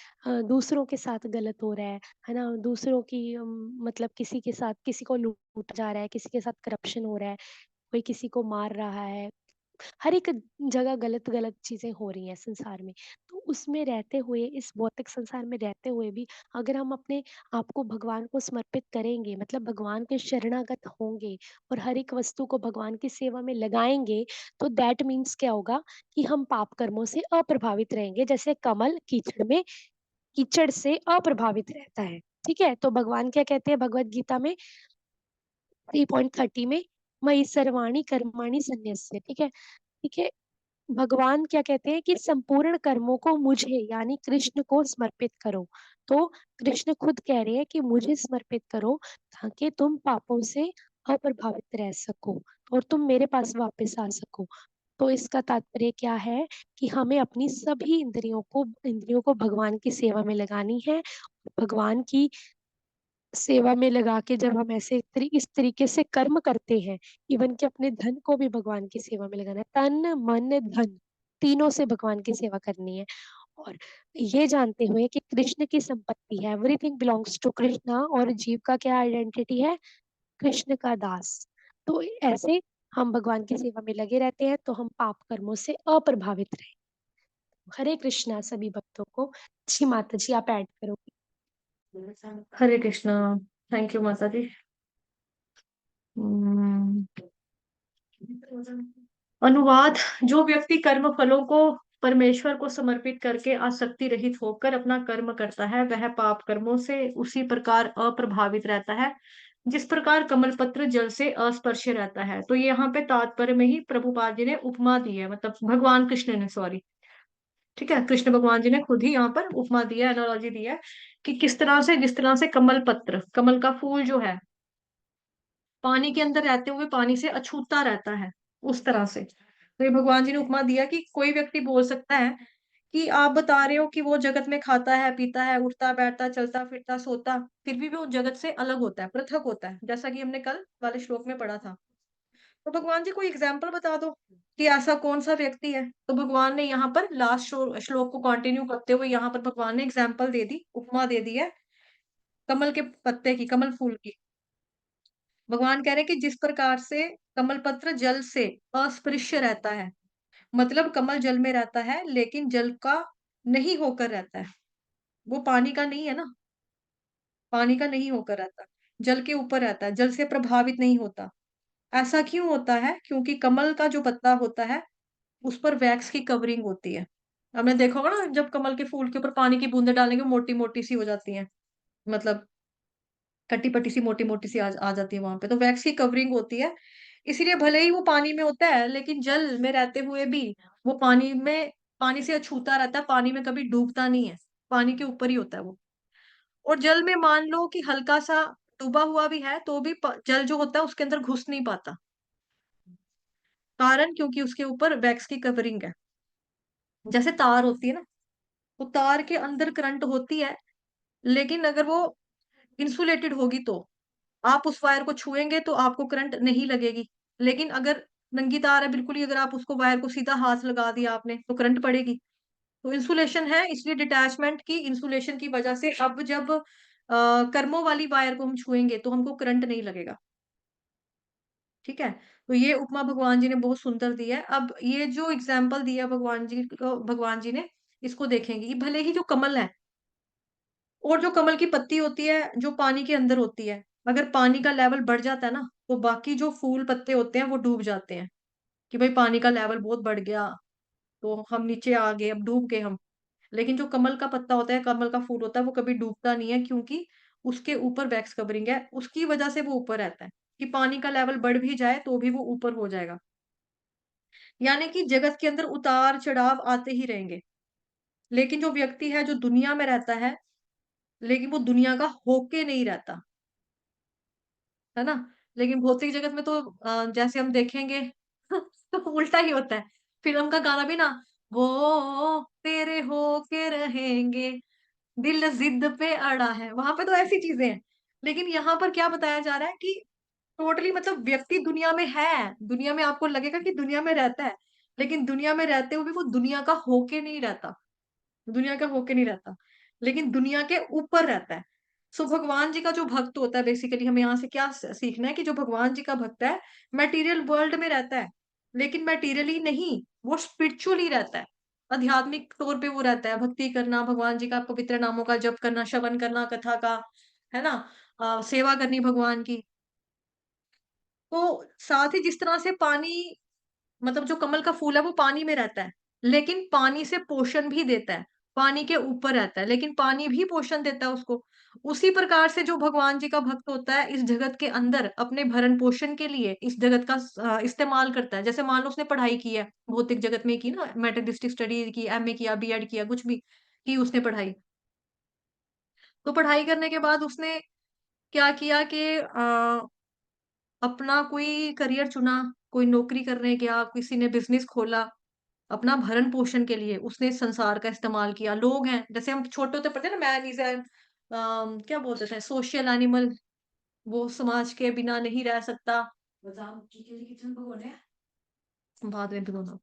C: दूसरों के साथ गलत हो रहा है ना, दूसरों की मतलब किसी के साथ किसी को लूटा जा रहा है, किसी के साथ करप्शन हो रहा है, कोई किसी को मार रहा है, हर एक जगह गलत गलत चीजें हो रही हैं संसार में। तो उसमें रहते हुए, इस भौतिक संसार में रहते हुए भी अगर हम अपने आप को भगवान को समर्पित करेंगे, मतलब भगवान के शरणागत होंगे और हर एक वस्तु को भगवान की सेवा में लगाएंगे, तो दैट मीन्स क्या होगा कि हम पाप कर्मों से अप्रभावित रहेंगे। जैसे कमल कीचड़ से अप्रभावित रहता है, ठीक है। तो भगवान क्या कहते हैं भगवत गीता में 3.30 में, मयि सर्वाणि कर्माणि सन्यस्य, ठीक है। भगवान क्या कहते हैं कि संपूर्ण कर्मों को मुझे यानी कृष्ण को समर्पित करो। तो कृष्ण खुद कह रहे हैं कि मुझे समर्पित करो ताकि तुम पापों से अप्रभावित रह सको और तुम मेरे पास वापस आ सको। तो इसका तात्पर्य क्या है कि हमें अपनी सभी इंद्रियों को भगवान की सेवा में लगानी है। भगवान की सेवा में लगा के जब हम इस तरीके से कर्म करते हैं, इवन कि अपने धन को भी भगवान की सेवा में लगाना है, तन मन धन तीनों से भगवान की सेवा करनी है। और ये जानते हुए कि कृष्ण की संपत्ति है, एवरीथिंग बिलोंग्स टू कृष्णा, और जीव का क्या आइडेंटिटी है, कृष्ण का दास। तो ऐसे हम भगवान की सेवा में लगे रहते हैं तो हम पाप कर्मों से अप्रभावित रहे। हरे कृष्णा सभी भक्तों को। जी माता जी, आप ऐड करो।
A: हरे कृष्णा। थैंक यू माता जी। हम्म, अनुवाद। जो व्यक्ति कर्म फलों को परमेश्वर को समर्पित करके आसक्ति रहित होकर अपना कर्म करता है, वह पाप कर्मों से उसी प्रकार अप्रभावित रहता है जिस प्रकार कमल पत्र जल से अस्पर्श रहता है। तो ये यहाँ पे तात्पर्य में ही प्रभुपाद जी ने उपमा दी है, मतलब भगवान कृष्ण ने, सॉरी, ठीक है, कृष्ण भगवान जी ने खुद ही यहाँ पर उपमा दिया, एनालॉजी दिया है कि किस तरह से, जिस तरह से कमल पत्र, कमल का फूल जो है, पानी के अंदर रहते हुए पानी से अछूता रहता है, उस तरह से। तो ये भगवान जी ने उपमा दिया कि कोई व्यक्ति बोल सकता है कि आप बता रहे हो कि वो जगत में खाता है, पीता है, उठता बैठता, चलता फिरता, सोता, फिर भी वो जगत से अलग होता है, पृथक होता है, जैसा कि हमने कल वाले श्लोक में पढ़ा था। तो भगवान जी कोई एग्जाम्पल बता दो कि ऐसा कौन सा व्यक्ति है। तो भगवान ने यहाँ पर लास्ट श्लोक को कंटिन्यू करते हुए यहाँ पर भगवान ने एग्जाम्पल दे दी, उपमा दे दी है कमल के पत्ते की, कमल फूल की। भगवान कह रहे हैं कि जिस प्रकार से कमल पत्र जल से अस्पृश्य रहता है, मतलब कमल जल में रहता है लेकिन जल का नहीं होकर रहता है, वो पानी का नहीं है ना, पानी का नहीं होकर रहता, जल के ऊपर रहता है, जल से प्रभावित नहीं होता। ऐसा क्यों होता है? क्योंकि कमल का जो पत्ता होता है उस पर वैक्स की कवरिंग होती है। आपने देखा होगा ना, जब कमल के फूल के ऊपर पानी की बूंदें डालेंगे मोटी मोटी सी हो जाती हैं, मतलब कटी पटी सी मोटी मोटी सी आ जाती है, वहां पे तो वैक्स की कवरिंग होती है। इसीलिए भले ही वो पानी में होता है लेकिन जल में रहते हुए भी वो पानी से अछूता रहता है, पानी में कभी डूबता नहीं है, पानी के ऊपर ही होता है वो। और जल में मान लो कि हल्का सा डूबा हुआ भी है तो भी जल जो होता है उसके अंदर घुस नहीं पाता। कारण क्योंकि उसके ऊपर वैक्स की कवरिंग है। जैसे तार होती है ना, तो तार के अंदर करंट होती है, लेकिन अगर वो इंसुलेटेड होगी तो आप उस वायर को छुएंगे तो आपको करंट नहीं लगेगी। लेकिन अगर नंगी तार है बिल्कुल ही, अगर आप उसको वायर को सीधा हाथ लगा दिया आपने तो करंट पड़ेगी। तो इंसुलेशन है, इसलिए डिटैचमेंट की, इंसुलेशन की वजह से अब जब कर्मों वाली वायर को हम छुएंगे तो हमको करंट नहीं लगेगा। ठीक है। तो ये उपमा भगवान जी ने बहुत सुंदर दी है। अब ये जो एग्जाम्पल दिया भगवान जी को, भगवान जी ने, इसको देखेंगे कि भले ही जो कमल है और जो कमल की पत्ती होती है जो पानी के अंदर होती है, अगर पानी का लेवल बढ़ जाता है ना तो बाकी जो फूल पत्ते होते हैं वो डूब जाते हैं, कि भाई पानी का लेवल बहुत बढ़ गया तो हम नीचे आ गए, अब डूब गए हम। लेकिन जो कमल का पत्ता होता है, कमल का फूल होता है, वो कभी डूबता नहीं है, क्योंकि उसके ऊपर वैक्स कवरिंग है, उसकी वजह से वो ऊपर रहता है, कि पानी का लेवल बढ़ भी जाए तो भी वो ऊपर हो जाएगा। यानी कि जगत के अंदर उतार चढ़ाव आते ही रहेंगे, लेकिन जो व्यक्ति है जो दुनिया में रहता है, लेकिन वो दुनिया का होके नहीं रहता, है ना। लेकिन भौतिक जगत में तो जैसे हम देखेंगे तो उल्टा ही होता है। फिल्म का गाना भी ना, वो तेरे होके रहेंगे, दिल जिद पे अड़ा है, वहां पे तो ऐसी चीजें हैं। लेकिन यहाँ पर क्या बताया जा रहा है कि टोटली, मतलब व्यक्ति दुनिया में है, दुनिया में आपको लगेगा कि दुनिया में रहता है, लेकिन दुनिया में रहते हुए भी वो दुनिया का होके नहीं रहता, दुनिया का होके नहीं रहता, लेकिन दुनिया के ऊपर रहता है। सो भगवान जी का जो भक्त होता है, बेसिकली हमें यहाँ से क्या सीखना है कि जो भगवान जी का भक्त है, मटेरियल वर्ल्ड में रहता है, लेकिन मटेरियली नहीं, वो स्पिरिचुअली रहता है। आध्यात्मिक तौर पे वो रहता है, भक्ति करना, भगवान जी का पवित्र नामों का जप करना, श्रवण करना कथा का, है ना? सेवा करनी भगवान की। तो साथ ही जिस तरह से पानी, मतलब जो कमल का फूल है वो पानी में रहता है, लेकिन पानी से पोषण भी देता है, पानी के ऊपर रहता है, लेकिन पानी भी पोषण देता है उसको। उसी प्रकार से जो भगवान जी का भक्त होता है, इस जगत के अंदर अपने भरण पोषण के लिए इस जगत का इस्तेमाल करता है। जैसे मान लो उसने पढ़ाई की है, भौतिक जगत में की ना, मेटेरियलिस्टिक स्टडी की, एमए किया, बीएड किया, कुछ भी की उसने पढ़ाई। तो पढ़ाई करने के बाद उसने क्या किया कि अपना कोई करियर चुना, कोई नौकरी करने गया, किसी ने बिज़नेस खोला, अपना भरण-पोषण के लिए उसने संसार का इस्तेमाल किया। लोग हैं, जैसे हम छोटे होते पढ़ते हैं ना, मैन इज़ एन क्या बोलते थे, सोशल एनिमल, वो समाज के बिना नहीं रह सकता। बाद में भिगोना।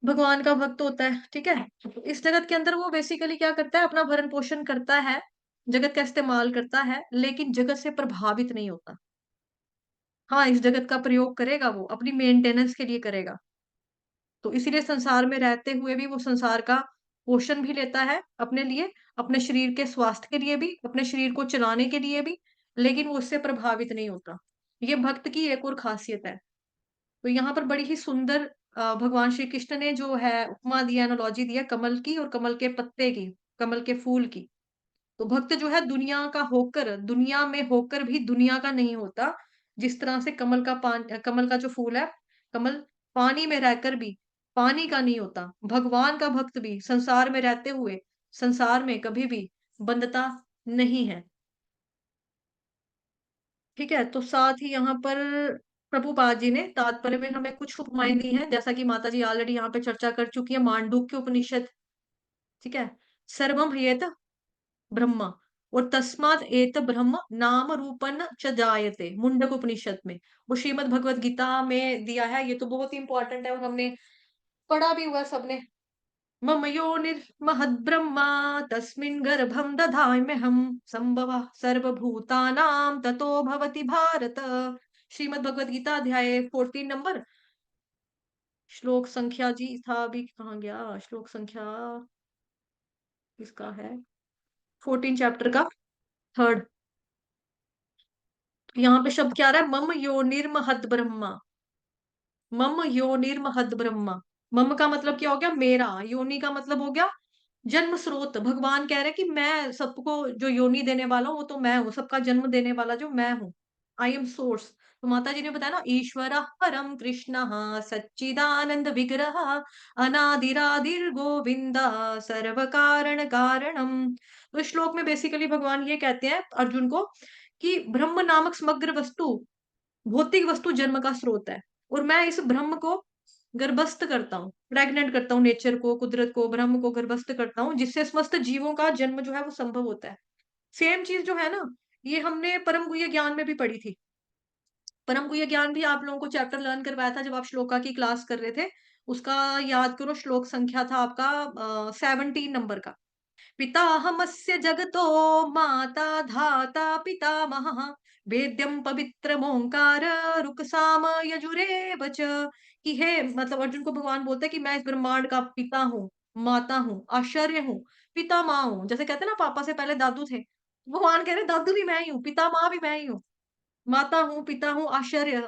A: भगवान का भक्त होता है, ठीक है? तो इस जगत के अंदर वो बेसिकली क्या करता है, अपना भरण-पोषण करता है, जगत का इस्तेमाल करता है, लेकिन जगत से प्रभावित नहीं होता। हाँ, इस जगत का प्रयोग करेगा वो, अपनी मेंटेनेंस के लिए करेगा। तो इसीलिए संसार में रहते हुए भी वो संसार का पोषण भी लेता है अपने लिए, अपने शरीर के स्वास्थ्य के लिए भी, अपने शरीर को चलाने के लिए भी, लेकिन वो उससे प्रभावित नहीं होता। ये भक्त की एक और खासियत है। तो यहाँ पर बड़ी ही सुंदर भगवान श्री कृष्ण ने जो है उपमा दी, एनालॉजी दी है कमल की और कमल के पत्ते की, कमल के फूल की। तो भक्त जो है दुनिया का होकर, दुनिया में होकर भी दुनिया का नहीं होता। जिस तरह से कमल का जो फूल है, कमल पानी में रहकर भी पानी का नहीं होता। भगवान का भक्त भी संसार में रहते हुए, संसार में कभी भी बंधता नहीं है। ठीक है? तो साथ ही यहाँ पर प्रभुपाद जी ने तात्पर्य में हमें कुछ उपमाएँ दी हैं, जैसा कि माता जी ऑलरेडी यहाँ पे चर्चा कर चुकी है, मांडूक्य उपनिषद, ठीक है? सर्वम ह्येत ब्रह्म और तस्मात् एत ब्रह्म नाम रूपन च जायते, मुंडक उपनिषद में। वो श्रीमद् भगवत गीता में दिया है, ये तो बहुत ही इंपॉर्टेंट है और हमने पढ़ा भी हुआ सबने। मम योनिर्महद्ब्रह्मा तस्मिन् गर्भं दधाम्यहं सम्भवः सर्वभूतानां ततो भवति भारत। श्रीमद् भगवत गीता अध्याय 14 नंबर, श्लोक संख्या जी था, अभी कहाँ गया श्लोक संख्या, किसका है? 14 चैप्टर का थर्ड। यहाँ पे शब्द क्या आ रहा है? मम योनिर्महद् ब्रह्मा, मम योनिर्महद् ब्रह्मा। मम का मतलब क्या हो गया? मेरा। योनि का मतलब हो गया जन्म स्रोत। भगवान कह रहे हैं कि मैं सबको जो योनि देने वाला हूँ वो तो मैं हूँ, सबका जन्म देने वाला जो मैं हूँ, आई एम सोर्स। तो माता जी ने बताया ना, ईश्वर परम कृष्ण सच्चिदानंद विग्रह अनादिरादिर गोविंद सर्व कारण कारणम। तो इस श्लोक में बेसिकली भगवान ये कहते हैं अर्जुन को कि ब्रह्म नामक समग्र वस्तु, भौतिक वस्तु जन्म का स्रोत है, और मैं इस ब्रह्म को गर्भस्थ करता हूँ, प्रेग्नेंट करता हूँ, नेचर को, कुदरत को, ब्रह्म को गर्भस्थ करता हूँ, जिससे समस्त जीवों का जन्म जो है वो संभव होता है। सेम चीज जो है ना, ये हमने परम गुह्य ज्ञान में भी पढ़ी थी। परम गुह्य ज्ञान भी आप लोगों को चैप्टर लर्न करवाया था जब आप श्लोका की क्लास कर रहे थे। उसका याद करो, श्लोक संख्या था आपका 17 नंबर का। पिताहमस्य जगतो माता धाता पितामहः वेद्यं पवित्रमोंकार रुकसाम यजुरेव च। कि हे, मतलब अर्जुन को भगवान बोलते हैं कि मैं इस ब्रह्मांड का पिता हूँ, माता हूँ, आश्चर्य हूँ, पिता माँ हूँ। जैसे कहते हैं ना पापा से पहले दादू थे, भगवान कह रहे दादू भी मैं ही हूँ, पिता माँ भी मैं ही हूँ, माता हूँ, पिता हूँ, आश्चर्य,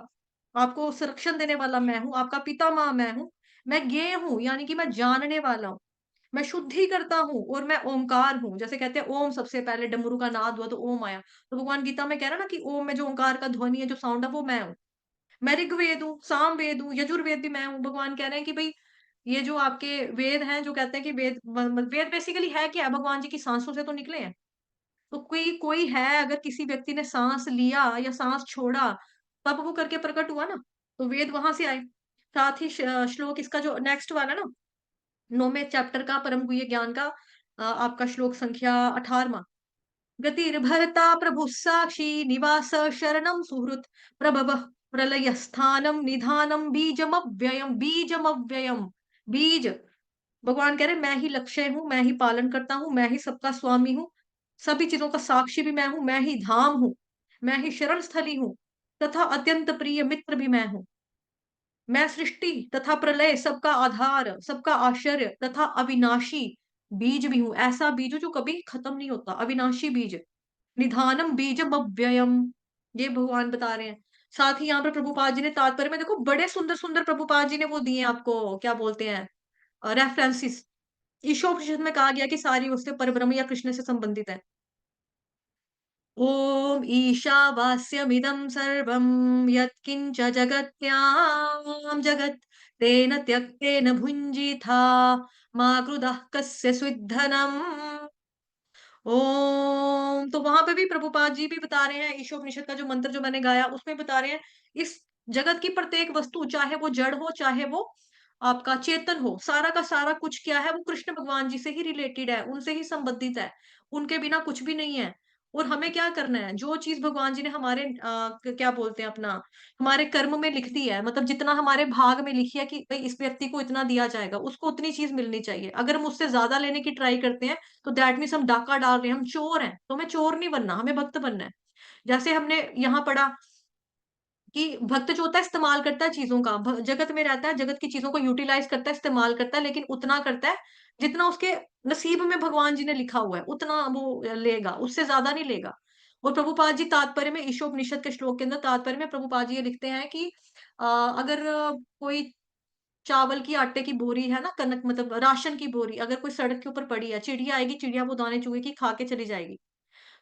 A: आपको संरक्षण देने वाला मैं हूँ, आपका पिता माँ मैं हूँ, मैं ज्ञेय हूँ यानी कि मैं जानने वाला हूँ, मैं शुद्धि करता हूँ, और मैं ओमकार हूँ। जैसे कहते हैं ओम, सबसे पहले डमरू का नाद हुआ तो ओम आया, तो भगवान गीता में कह रहा है ना कि ओम में जो ओंकार का ध्वनि है, जो साउंड है, वो मैं हूँ। मैं ऋग्वेद हूँ, सामवेद हूँ, यजुर्वेद भी मैं हूँ। भगवान कह रहे हैं कि भाई ये जो आपके वेद हैं, जो कहते हैं कि वेद बेसिकली है क्या है? भगवान जी की सांसों से तो निकले हैं। तो कोई कोई है, अगर किसी व्यक्ति ने सांस लिया या सांस छोड़ा, तब वो करके प्रकट हुआ ना, तो वेद वहां से आए। साथ ही श्लोक इसका जो नेक्स्ट वाला ना, 9वें चैप्टर का परम गुह्य ज्ञान का आपका श्लोक संख्या 18वां। गतिर्भर्ता प्रभु साक्षी निवास शरणम सुहृत प्रभव प्रलय स्थानम निधानम बीजमव्ययम, बीजमव्ययम, बीज। भगवान कह रहे मैं ही लक्ष्य हूं, मैं ही पालन करता हूं, मैं ही सबका स्वामी हूं, सभी चीजों का साक्षी भी मैं हूं, मैं ही धाम हूं, मैं ही शरण स्थली हूं, तथा अत्यंत प्रिय मित्र भी मैं हूं। मैं सृष्टि तथा प्रलय, सबका आधार, सबका आश्चर्य तथा अविनाशी बीज भी हूं। ऐसा बीज हूं जो कभी खत्म नहीं होता, अविनाशी बीज। निधानम बीजम अव्ययम, ये भगवान बता रहे हैं। साथ ही यहाँ पर प्रभुपाद जी ने तात्पर्य में देखो बड़े सुंदर सुंदर प्रभुपाद जी ने वो दिए आपको, क्या बोलते हैं, रेफरेंसेस। ईशोपनिषद में कहा गया कि सारी वस्तुएं परब्रह्म या कृष्ण से संबंधित है। ओम ईशावास्यमिदं सर्वं यत्किंच जगत्यां जगत् तेन त्यक्तेन भुञ्जीथा मा क्रुधः कस्य स्विद्धनम्। ओम, तो वहां पे भी प्रभुपाद जी भी बता रहे हैं, ईशोपनिषद का जो मंत्र जो मैंने गाया उसमें बता रहे हैं, इस जगत की प्रत्येक वस्तु, चाहे वो जड़ हो चाहे वो आपका चेतन हो, सारा का सारा कुछ क्या है, वो कृष्ण भगवान जी से ही रिलेटेड है, उनसे ही संबंधित है, उनके बिना कुछ भी नहीं है। और हमें क्या करना है, जो चीज भगवान जी ने हमारे क्या बोलते हैं अपना, हमारे कर्म में लिख दी है, मतलब जितना हमारे भाग में लिखी है कि भाई इस व्यक्ति को इतना दिया जाएगा, उसको उतनी चीज मिलनी चाहिए। अगर हम उससे ज्यादा लेने की ट्राई करते हैं तो दैट मीन्स हम डाका डाल रहे हैं, हम चोर हैं। तो हमें चोर नहीं बनना, हमें भक्त बनना है। जैसे हमने यहाँ पढ़ा कि भक्त जो होता है इस्तेमाल करता है चीजों का, जगत में रहता है, जगत की चीजों को यूटिलाइज करता है, इस्तेमाल करता है, लेकिन उतना करता है जितना उसके नसीब में भगवान जी ने लिखा हुआ है, उतना वो लेगा, उससे ज्यादा नहीं लेगा। और प्रभुपाद जी तात्पर्य में, ईशोपनिषद के श्लोक के अंदर तात्पर्य में प्रभुपाद जी ये लिखते हैं कि अगर कोई चावल की आटे की बोरी है ना, कनक मतलब राशन की बोरी, अगर कोई सड़क के ऊपर पड़ी है, चिड़िया आएगी, चिड़िया वो दाने चुगेगी, खा के चली जाएगी।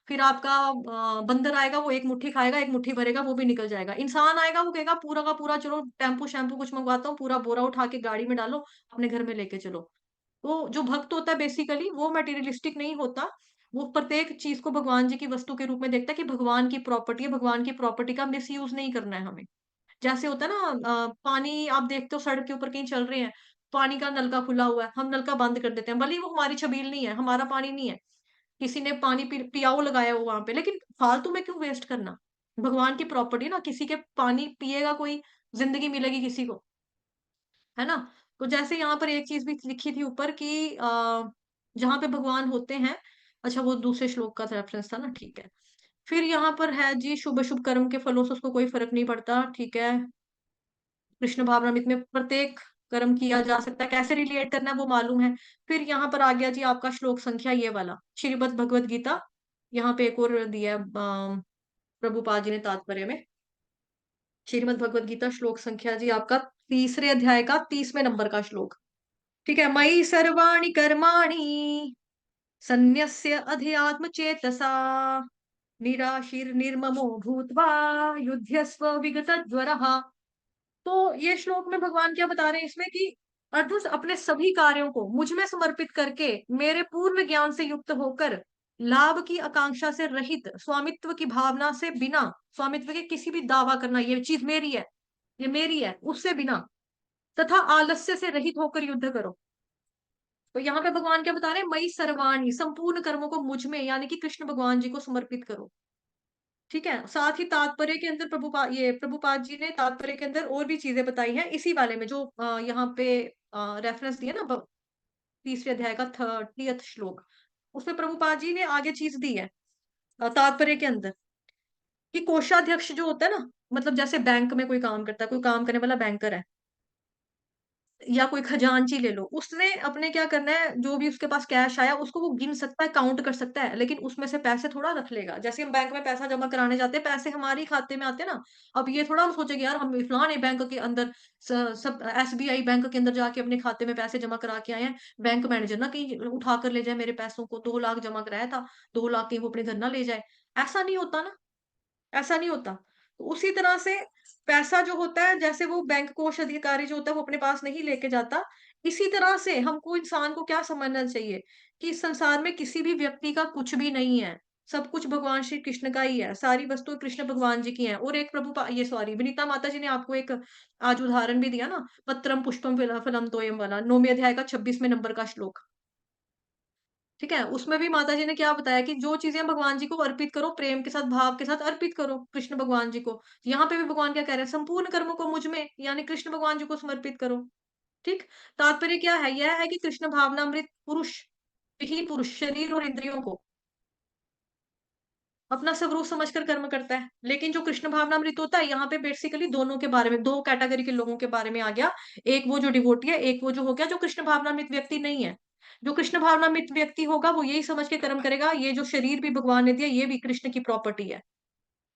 A: फिर आपका बंदर आएगा, वो एक मुट्ठी खाएगा, एक मुट्ठी भरेगा, वो भी निकल जाएगा। इंसान आएगा, वो कहेगा पूरा का पूरा चलो टेम्पू शैम्पू कुछ मंगवाता हूँ, पूरा बोरा उठा के गाड़ी में डालो, अपने घर में लेके चलो। तो जो भक्त होता है बेसिकली वो मटेरियलिस्टिक नहीं होता, वो प्रत्येक चीज को भगवान जी की वस्तु के रूप में देखता है कि भगवान की प्रॉपर्टी है, भगवान की प्रॉपर्टी का मिस यूज नहीं करना है हमें। जैसे होता है ना, पानी आप देखते हो सड़क के ऊपर कहीं चल रहे हैं, पानी का नलका खुला हुआ है, हम नलका बंद कर देते हैं, भले ही वो हमारी छबील नहीं है, हमारा पानी नहीं है, किसी ने पानी पियाओ लगाया हो वहां पे, लेकिन फालतू में क्यों वेस्ट करना। भगवान की प्रॉपर्टी ना, किसी के पानी पिएगा कोई, जिंदगी मिलेगी किसी को, है ना। तो जैसे यहाँ पर एक चीज भी लिखी थी ऊपर कि जहां पे भगवान होते हैं, अच्छा वो दूसरे श्लोक का रेफरेंस था ना, ठीक है। फिर यहाँ पर है जी, शुभ शुभ कर्म के फलों से उसको कोई फर्क नहीं पड़ता, ठीक है। कृष्ण भावनामृत में प्रत्येक कर्म किया जा सकता है, कैसे रिलेट करना है वो मालूम है। फिर यहाँ पर आ गया जी आपका श्लोक संख्या ये वाला, श्रीमद् भगवत गीता। यहाँ पे एक और दिया है, प्रभुपाद जी ने तात्पर्य में, श्रीमद् भगवत गीता श्लोक संख्या जी आपका तीसरे अध्याय का 30वें नंबर का श्लोक। ठीक है, मयि सर्वाणि कर्माणि सन्न्यस्य अध्यात्म चेतसा निराशीर्निर्ममो भूत्वा युध्यस्व विगत ज्वरः। तो ये श्लोक में भगवान क्या बता रहे हैं इसमें कि अर्जुन अपने सभी कार्यों को मुझ में समर्पित करके, मेरे पूर्ण ज्ञान से युक्त होकर, लाभ की आकांक्षा से रहित, स्वामित्व की भावना से बिना, स्वामित्व के किसी भी दावा करना ये चीज मेरी है, ये मेरी है, उससे बिना, तथा आलस्य से रहित होकर युद्ध करो। तो यहाँ पे भगवान क्या बता रहे हैं, मई सर्वाणी, संपूर्ण कर्मों को मुझ में यानी कि कृष्ण भगवान जी को समर्पित करो। ठीक है, साथ ही तात्पर्य के अंदर प्रभुपाद जी ने तात्पर्य के अंदर और भी चीजें बताई हैं इसी वाले में, जो यहाँ पे रेफरेंस दिया ना, तीसरे अध्याय का 30th श्लोक, उसमें प्रभुपाद जी ने आगे चीज दी है तात्पर्य के अंदर, कि कोषाध्यक्ष जो होता है ना, मतलब जैसे बैंक में कोई काम करता है, कोई काम करने वाला बैंकर है, या कोई खजांची ले लो, उसने अपने क्या करना है, जो भी उसके पास कैश आया उसको वो गिन सकता है, काउंट कर सकता है, लेकिन उसमें से पैसे थोड़ा रख लेगा। जैसे हम बैंक में पैसा जमा कराने जाते हैं, पैसे हमारे ही खाते में आते हैं ना। अब ये थोड़ा हम सोचेंगे यार हम फलाने बैंक के अंदर सब एसबीआई बैंक के अंदर जाके अपने खाते में पैसे जमा करा के आए हैं, बैंक मैनेजर ना कहीं उठा कर ले जाए मेरे पैसों को, 2 लाख जमा कराया था, 2 लाख कहीं वो अपने घर ना ले जाए। ऐसा नहीं होता ना, ऐसा नहीं होता। तो उसी तरह से पैसा जो होता है, जैसे वो बैंक कोष अधिकारी जो होता है वो अपने पास नहीं लेके जाता, इसी तरह से हमको इंसान को क्या समझना चाहिए कि इस संसार में किसी भी व्यक्ति का कुछ भी नहीं है, सब कुछ भगवान श्री कृष्ण का ही है, सारी वस्तुएं कृष्ण भगवान जी की हैं। और एक ये सॉरी, विनीता माता जी ने आपको एक आज उदाहरण भी दिया ना, पत्रम पुष्पम फलम तोयम वाला, 9वें अध्याय का 26वें नंबर का श्लोक। ठीक है? उसमें भी माताजी ने क्या बताया कि जो चीज़ें भगवान जी को अर्पित करो, प्रेम के साथ, भाव के साथ अर्पित करो कृष्ण भगवान जी को। यहाँ पे भी भगवान क्या कह रहे हैं? संपूर्ण कर्मों को मुझ में यानी कृष्ण भगवान जी को समर्पित करो। ठीक? तात्पर्य क्या है? यह है कि कृष्ण भावनामृत पुरुष, ही पुरुष शरीर और इंद्रियों को अपना स्वरूप समझकर कर्म करता है। लेकिन जो कृष्ण भावनामृत होता है, यहाँ पे बेसिकली दोनों के बारे में, 2 कैटेगरी के लोगों के बारे में आ गया। एक वो जो डिवोटी है, एक वो जो हो गया जो कृष्ण भावनामृत व्यक्ति नहीं है। जो कृष्ण भावनामृत व्यक्ति होगा, वो यही समझ के कर्म करेगा, ये जो शरीर भी भगवान ने दिया, ये भी कृष्ण की प्रॉपर्टी है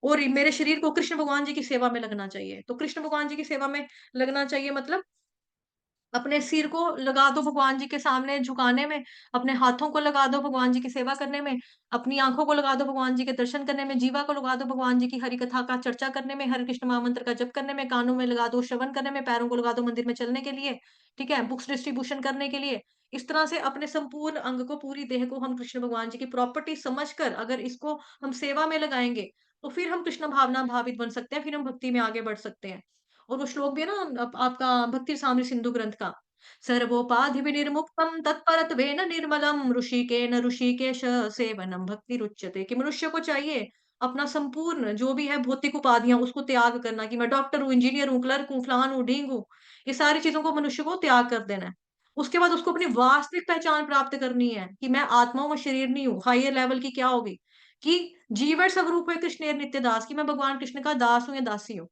A: और मेरे शरीर को कृष्ण भगवान जी की सेवा में लगना चाहिए। तो कृष्ण भगवान जी की सेवा में लगना चाहिए मतलब अपने सिर को लगा दो भगवान जी के सामने झुकाने में, अपने हाथों को लगा दो भगवान जी की सेवा करने में, अपनी आँखों को लगा दो भगवान जी के दर्शन करने में, जीवा को लगा दो भगवान जी की हरि कथा का चर्चा करने में, हरे कृष्ण महामंत्र का जप करने में, कानों में लगा दो श्रवण करने में, पैरों को लगा दो मंदिर में चलने के लिए, ठीक है? बुक्स डिस्ट्रीब्यूशन करने के लिए। इस तरह से अपने संपूर्ण अंग को, पूरी देह को हम कृष्ण भगवान जी की प्रॉपर्टी समझकर अगर इसको हम सेवा में लगाएँगे, तो फिर हम कृष्ण भावना भावित बन सकते हैं, फिर हम भक्ति में आगे बढ़ सकते हैं। और वो श्लोक भी है ना आपका भक्ति रसामृत सिंधु ग्रंथ का, सर्वोपाधि विनिर्मुक्तम तत्परत्वेन निर्मलम ऋषिकेन ऋषिकेश सेवनम भक्तिरुच्यते। कि मनुष्य को चाहिए अपना संपूर्ण जो भी है भौतिक उपाधियां उसको त्याग करना, कि मैं डॉक्टर हूँ, इंजीनियर हूँ, क्लर्क हूँ, फलान हूँ, ढींग हूँ, ये सारी चीजों को मनुष्य को त्याग कर देना है। उसके बाद उसको अपनी वास्तविक पहचान प्राप्त करनी है कि मैं आत्मा हूँ, मैं शरीर नहीं हूँ। हायर लेवल की क्या होगी कि जीवन स्वरूप है कृष्ण नित्य दास, की मैं भगवान कृष्ण का दास हूँ या दासी हूँ।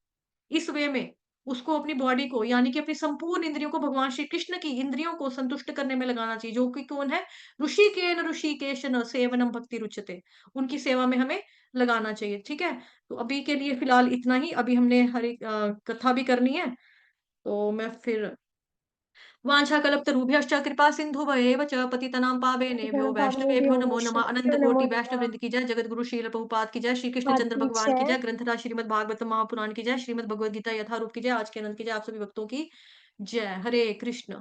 A: इस वे में उसको अपनी बॉडी को यानी कि अपनी संपूर्ण इंद्रियों को भगवान श्री कृष्ण की इंद्रियों को संतुष्ट करने में लगाना चाहिए, जो कि कौन है? ऋषिकेन ऋषिकेशन सेवनम भक्ति रुच्यते। उनकी सेवा में हमें लगाना चाहिए, ठीक है? तो अभी के लिए फिलहाल इतना ही। अभी हमने कथा भी करनी है, तो मैं फिर वाञ्छाकल्पतरुभ्यश्च कृपा सिन्धुभैव च पतितनां पावनेभ्यो वैष्णवेभ्यो नमो नमः। अनंत कोटि वैष्णव वृंद की जय, जगत गुरु श्रील प्रभुपाद की जय, श्री कृष्ण चंद्र भगवान की जय, ग्रंथराज श्रीमद् भागवत महापुराण की जय, श्रीमद् भगवद गीता यथारूप की जय, आज के अनंत की जय, आप सभी भक्तों की जय। हरे कृष्ण।